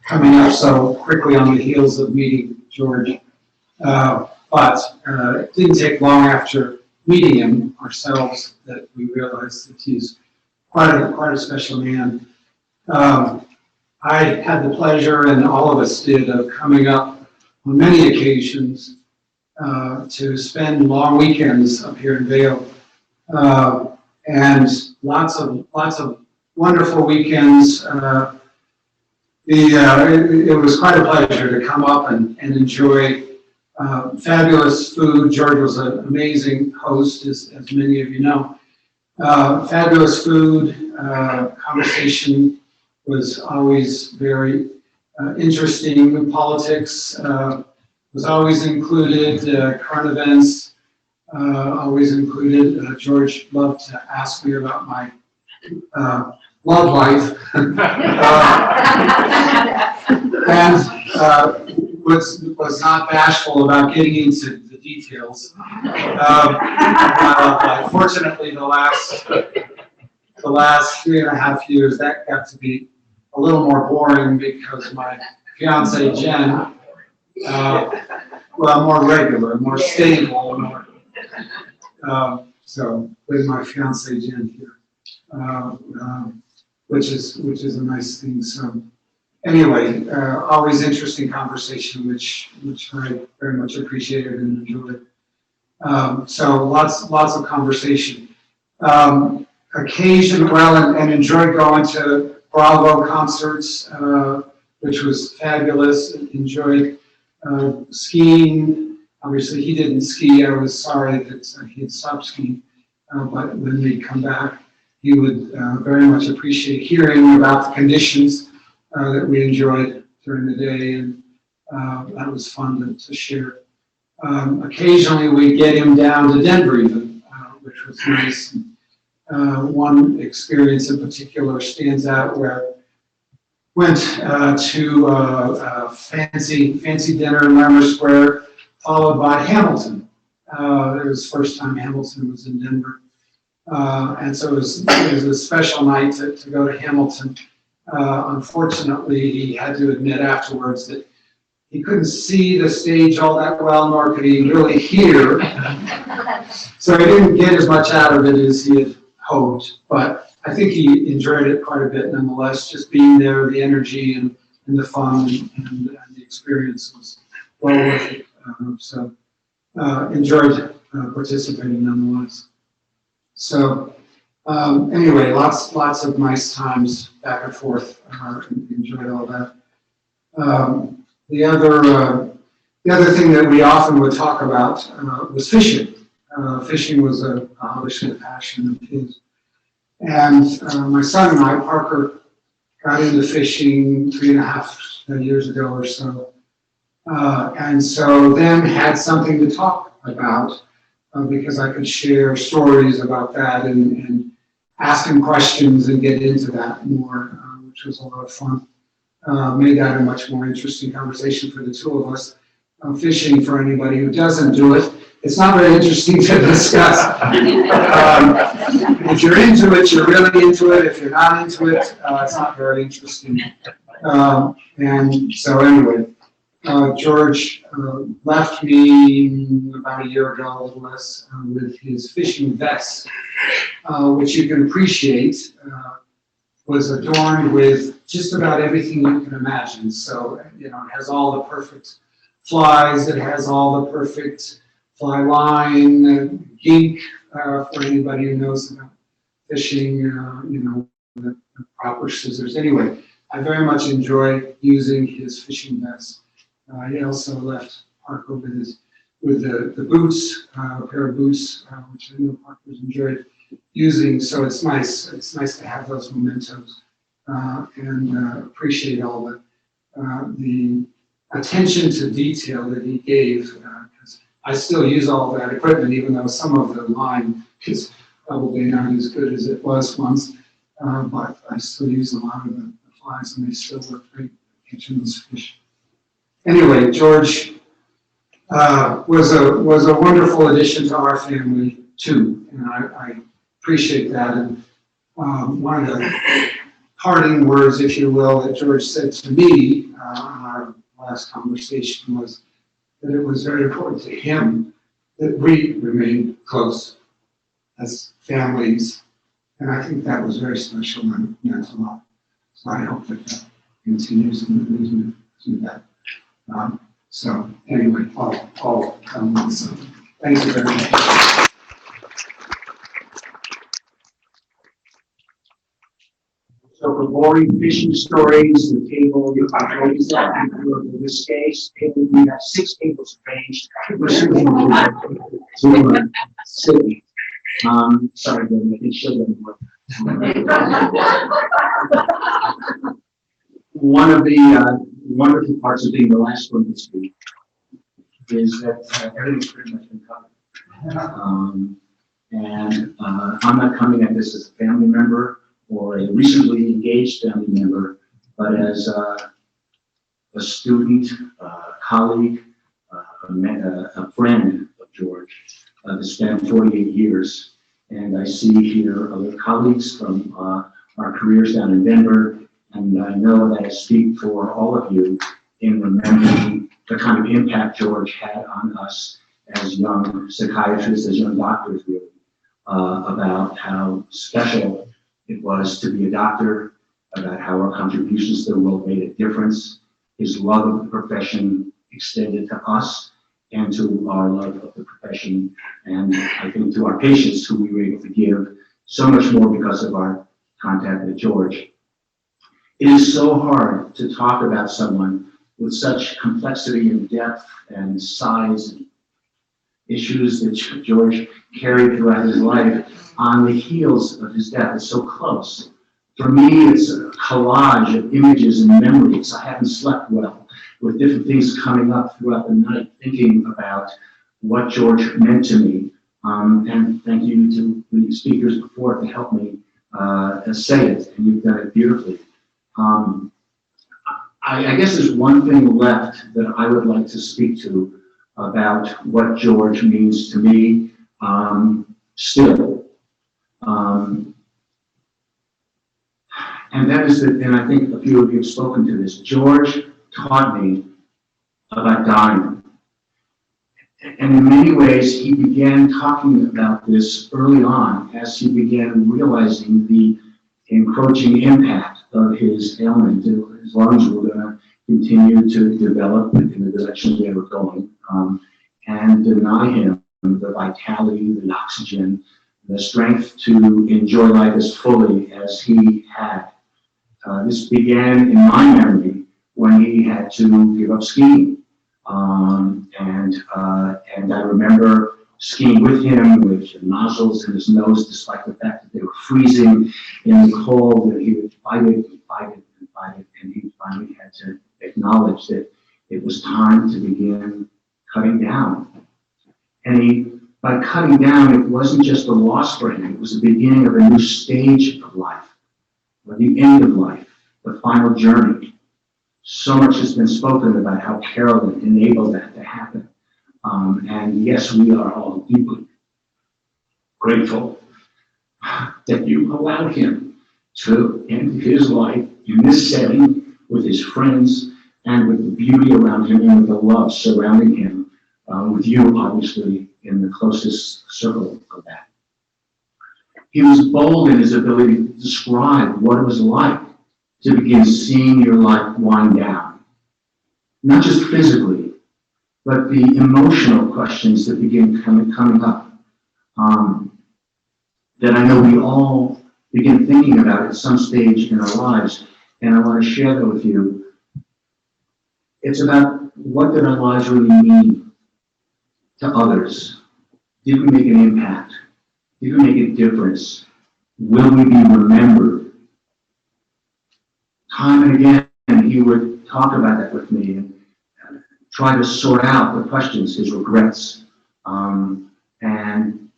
coming up so quickly on the heels of meeting George. But it didn't take long after meeting him ourselves that we realized that he's quite a special man. I had the pleasure, and all of us did, of coming up on many occasions to spend long weekends up here in Vail, and lots of wonderful weekends. It was quite a pleasure to come up and enjoy fabulous food. George was an amazing host, as many of you know. Fabulous food, conversation was always very interesting. Politics was always included, current events always included. George loved to ask me about my love life. And was not bashful about getting into the details. Fortunately, the last 3.5 years, that got to be a little more boring because my fiance Jen, more regular, more stable, more. So with my fiance Jen here, which is a nice thing. So anyway, always interesting conversation, which I very much appreciated and enjoyed. So lots of conversation. And enjoyed going to Bravo concerts, which was fabulous. Enjoyed skiing. Obviously, he didn't ski. I was sorry that he had stopped skiing. But when we'd come back, he would very much appreciate hearing about the conditions that we enjoyed during the day, and that was fun to share. Occasionally, we'd get him down to Denver even, which was nice. One experience in particular stands out where went to a fancy dinner in Lammer Square, followed by Hamilton. It was the first time Hamilton was in Denver. And so it was a special night to go to Hamilton. Unfortunately, he had to admit afterwards that he couldn't see the stage all that well, nor could he really hear. So he didn't get as much out of it as he had hoped, but I think he enjoyed it quite a bit nonetheless, just being there, the energy and the fun and the experience was well worth it. Enjoyed participating nonetheless. So anyway, lots of nice times back and forth. Enjoyed all that. The other thing that we often would talk about was fishing. Fishing was obviously a passion of his. And my son and I, Parker, got into fishing 3.5 years ago or so. And so then had something to talk about because I could share stories about that and ask him questions and get into that more, which was a lot of fun. Made that a much more interesting conversation for the two of us. Fishing, for anybody who doesn't do it, it's not very interesting to discuss. If you're into it, you're really into it. If you're not into it, it's not very interesting. And so anyway, George left me about a year ago, a little less, with his fishing vest, which you can appreciate, was adorned with just about everything you can imagine. So, it has all the perfect flies, it has all the perfect fly line, gink, for anybody who knows about fishing, the proper scissors. Anyway, I very much enjoy using his fishing vest. He also left Parker with the boots, a pair of boots, which I know Parker's enjoyed using. So it's nice. It's nice to have those mementos and appreciate all the attention to detail that he gave. Because I still use all that equipment, even though some of the line is probably not as good as it was once. But I still use a lot of the flies, and they still work great catching those fish. Anyway, George was a wonderful addition to our family too, and I appreciate that. And one of the parting words, if you will, that George said to me on our last conversation was that it was very important to him that we remain close as families, and I think that was very special and meant a lot. So I hope that continues and do that. So anyway, I'll come with some. Thank you very much. So for boring fishing stories, the table, you can always in this case, table, we have 6 tables arranged. We're sitting. Sorry, David, I can show them more. One of the wonderful parts of being the last one this week is that everything's pretty much been covered. I'm not coming at this as a family member or a recently engaged family member, but as a student, a colleague, a friend of George that spent 48 years. And I see here other colleagues from our careers down in Denver, and I know that I speak for all of you in remembering the kind of impact George had on us as young psychiatrists, as young doctors, really, about how special it was to be a doctor, about how our contributions to the world made a difference. His love of the profession extended to us and to our love of the profession, and I think to our patients who we were able to give so much more because of our contact with George. It is so hard to talk about someone with such complexity and depth and size and issues that George carried throughout his life on the heels of his death. It's so close. For me, it's a collage of images and memories. I haven't slept well, with different things coming up throughout the night, thinking about what George meant to me. And thank you to the speakers before to help me say it, and you've done it beautifully. I guess there's one thing left that I would like to speak to about what George means to me still. And that is that, and I think a few of you have spoken to this, George taught me about dying. And in many ways, he began talking about this early on as he began realizing the encroaching impact of his ailment. His lungs were going to continue to develop in the direction they were going, and deny him the vitality, the oxygen, the strength to enjoy life as fully as he had. This began in my memory when he had to give up skiing. And I remember skiing with him with nozzles in his nose, despite the fact that they were freezing in the cold, and he would fight it and fight it and fight it, and he finally had to acknowledge that it was time to begin cutting down. And by cutting down, it wasn't just a loss for him, it was the beginning of a new stage of life, or the end of life, the final journey. So much has been spoken about how Carolyn enabled that to happen. And yes, we are all deeply grateful that you allowed him to end his life in this setting with his friends and with the beauty around him and with the love surrounding him, with you obviously in the closest circle of that. He was bold in his ability to describe what it was like to begin seeing your life wind down. Not just physically, but the emotional questions that begin coming up, that I know we all begin thinking about at some stage in our lives, and I want to share that with you. It's about, what did our lives really mean to others? Did we make an impact? Did we make a difference? Will we be remembered? Time and again, he would talk about that with me and try to sort out the questions, his regrets. And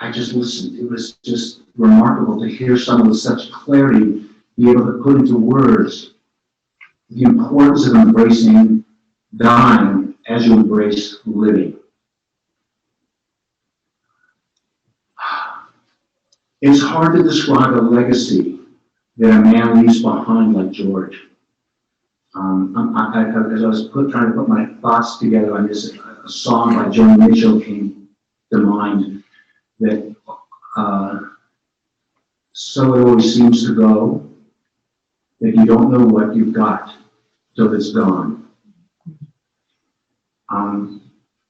I just listened. It was just remarkable to hear someone with such clarity be able to put into words the importance of embracing dying as you embrace living. It's hard to describe a legacy that a man leaves behind like George. As I was trying to put my thoughts together on this, a song by Joni Mitchell came to mind that so it always seems to go that you don't know what you've got till it's gone. And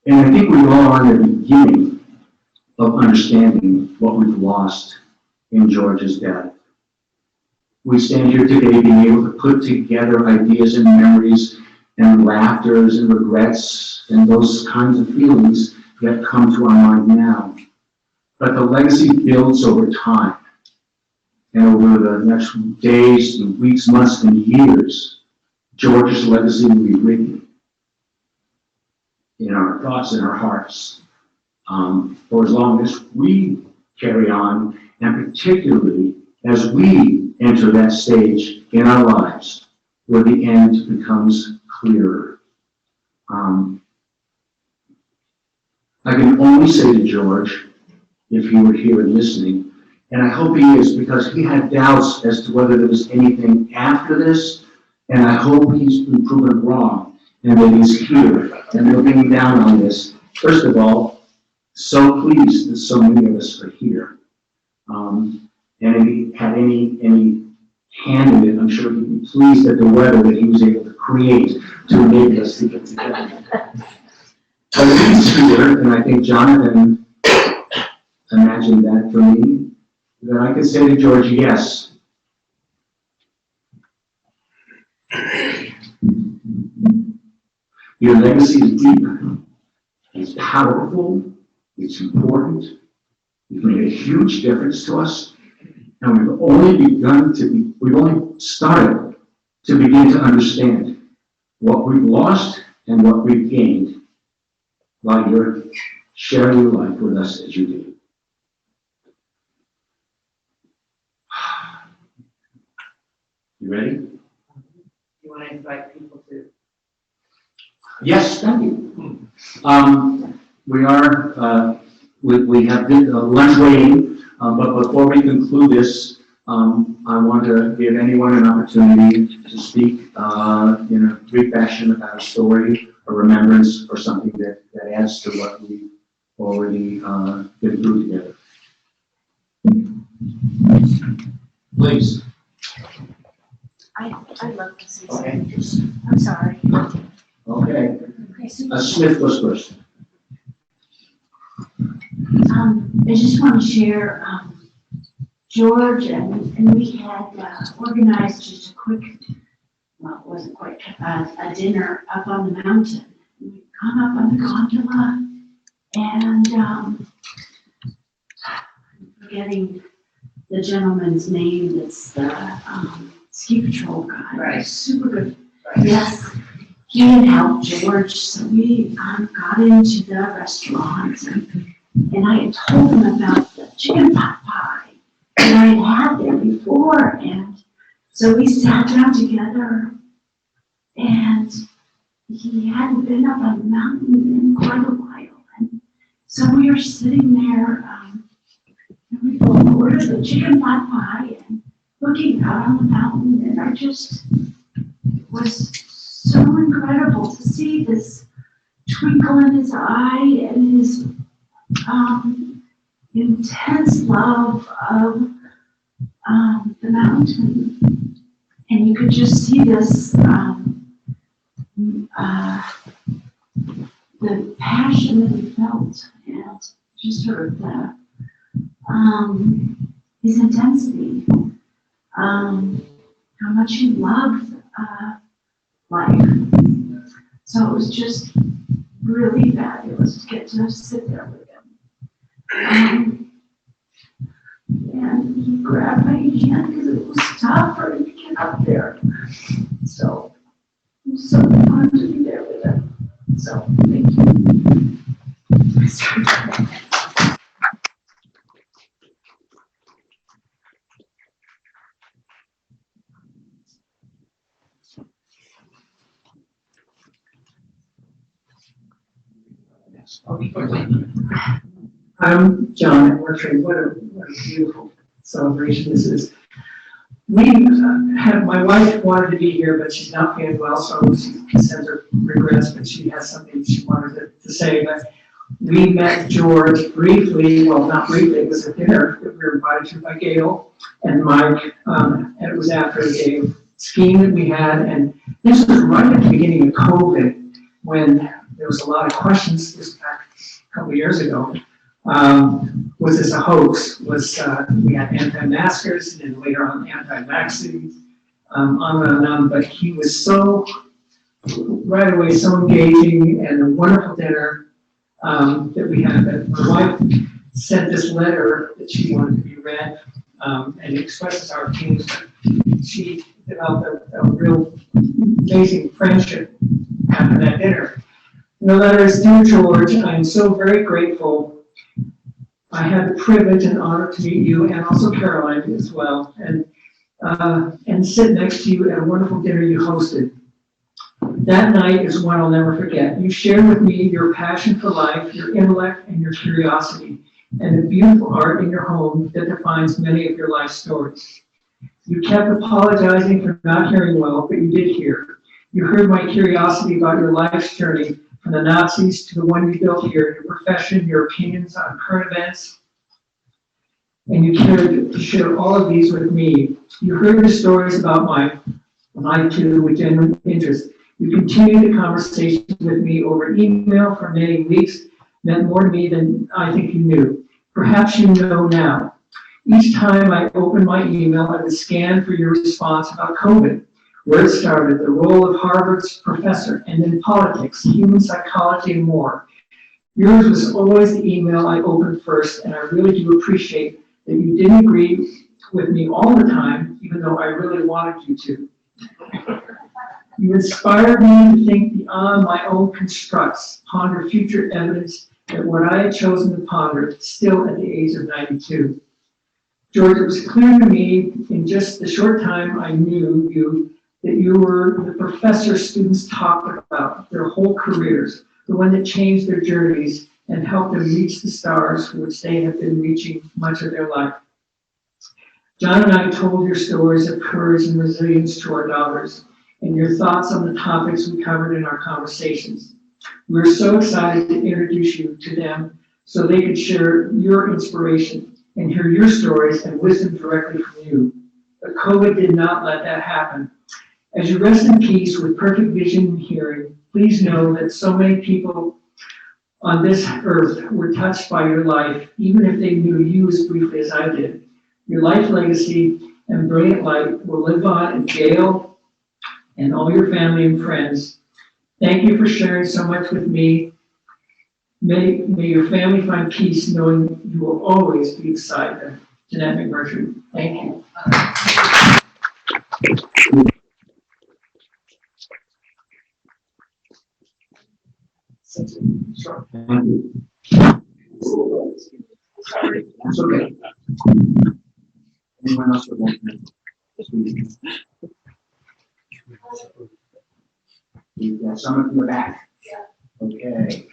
I think we all are in the beginning of understanding what we've lost in George's death. We stand here today being able to put together ideas and memories and laughters and regrets and those kinds of feelings that come to our mind now. But the legacy builds over time. And over the next days and weeks, months, and years, George's legacy will be written in our thoughts and our hearts for as long as we carry on, and particularly as we enter that stage in our lives where the end becomes clearer. I can only say to George, if he were here and listening, and I hope he is, because he had doubts as to whether there was anything after this, and I hope he's been proven wrong, and that he's here and looking down on this. First of all, so pleased that so many of us are here. And if he had any hand in it, I'm sure he'd be pleased at the weather that he was able to create to enable us to get together. But he's here, and I think Jonathan imagined that for me, that I could say to George, yes. Your legacy is deep, it's powerful, it's important, you've made a huge difference to us, and we've only started to begin to understand what we've lost and what we've gained while you're sharing your life with us as you do. You ready? You want to invite people to? Yes, thank you. We are, we have lunch waiting, but before we conclude this, I want to give anyone an opportunity to speak in a brief fashion about a story, a remembrance, or something that adds to what we've already been through together. Please. I'd love to say Okay. something. I'm sorry. Okay. Okay, so, Smith was first. I just want to share, George and we had organized just a quick, well, it wasn't quick, a dinner up on the mountain. We'd gone up on the gondola and, I'm forgetting the gentleman's name that's the, ski patrol guy. Right. Super good. Yes. He had helped George, so we got into the restaurant and I had told him about the chicken pot pie that I had had there before. And so we sat down together and he hadn't been up on the mountain in quite a while. And so we were sitting there, and we both ordered the chicken pot pie and looking out on the mountain. And I just, it was so incredible to see this twinkle in his eye and his intense love of the mountain. And you could just see this, the passion that he felt and just sort of the, his intensity, how much he loved life. So it was just really fabulous to get to sit there with him. And he grabbed my hand because it was tough for him to get up there. So it was so fun to be there with him. So thank you. I'm John at Orchard. What a beautiful celebration this is. We my wife wanted to be here, but she's not feeling well, so she sends her regrets, but she has something she wanted to say. But we met George briefly, well, not briefly, it was a dinner that we were invited to by Gail and Mike, and it was after a day of skiing that we had, and this was right at the beginning of COVID, when there was a lot of questions, this back a couple of years ago. Was this a hoax? We had anti-maskers and then later on anti-vaccines, on and on, but he was so, right away, so engaging and a wonderful dinner that we had. That my wife sent this letter that she wanted to be read, and it expresses our feelings. She developed a real amazing friendship after that dinner. And the letter is, "Dear George, I am so very grateful. I had the privilege and honor to meet you and also Caroline as well, and sit next to you at a wonderful dinner you hosted. That night is one I'll never forget. You shared with me your passion for life, your intellect, and your curiosity, and the beautiful art in your home that defines many of your life stories. You kept apologizing for not hearing well, but you did hear. You heard my curiosity about your life's journey, from the Nazis to the one you built here, your profession, your opinions on current events, and you cared to share all of these with me. You heard the stories about my life too with genuine interest. You continued the conversation with me over email for many weeks, meant more to me than I think you knew. Perhaps you know now. Each time I opened my email, I would scan for your response about COVID, where it started, the role of Harvard's professor, and then politics, human psychology, and more. Yours was always the email I opened first, and I really do appreciate that you didn't agree with me all the time, even though I really wanted you to. You inspired me to think beyond my own constructs, ponder future evidence that what I had chosen to ponder, still at the age of 92. George, it was clear to me in just the short time I knew you that you were the professor students talked about their whole careers, the one that changed their journeys and helped them reach the stars for which they have been reaching much of their life. John and I told your stories of courage and resilience to our daughters and your thoughts on the topics we covered in our conversations. We were so excited to introduce you to them so they could share your inspiration and hear your stories and wisdom directly from you. But COVID did not let that happen. As you rest in peace with perfect vision and hearing, please know that so many people on this earth were touched by your life, even if they knew you as briefly as I did. Your life legacy and brilliant light will live on in Gail and all your family and friends. Thank you for sharing so much with me. May your family find peace knowing you will always be beside them. Jeanette McMurtry, thank you. Sure. Thank you. That's okay. Anyone else would like to? You've got someone in the back? Yeah. Okay.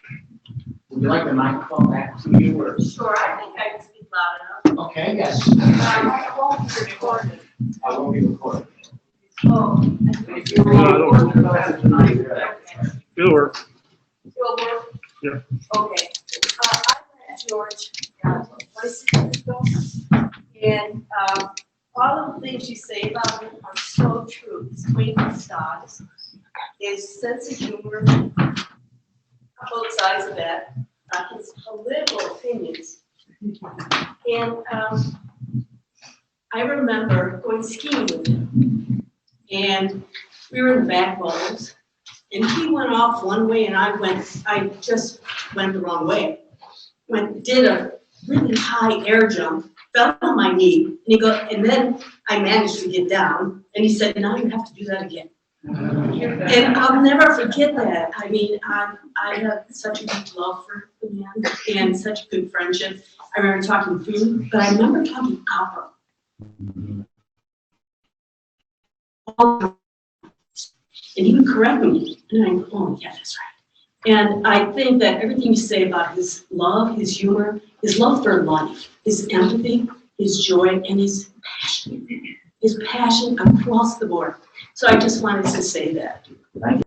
Would you like the microphone back to you or? Sure, I think I can speak loud enough. Okay, yes. I won't be recorded. I won't be recorded. Oh. If you want to go ahead tonight. It'll work. Will work? Yeah. Okay. I met George, 26 years ago, and, all of the things you say about him are so true. His twinkling stars, his sense of humor, both sides of that, his political opinions. And, I remember going skiing with him, and we were in the back rows, and he went off one way and I just went the wrong way. Did a really high air jump, fell on my knee, and then I managed to get down, and he said, now you have to do that again. And I'll never forget that. I mean, I have such a deep love for the man and such a good friendship. I remember talking food, but I remember talking opera. And he would correct me, and I go, oh, yeah, that's right. And I think that everything you say about his love, his humor, his love for life, his empathy, his joy, and his passion across the board. So I just wanted to say that. Thank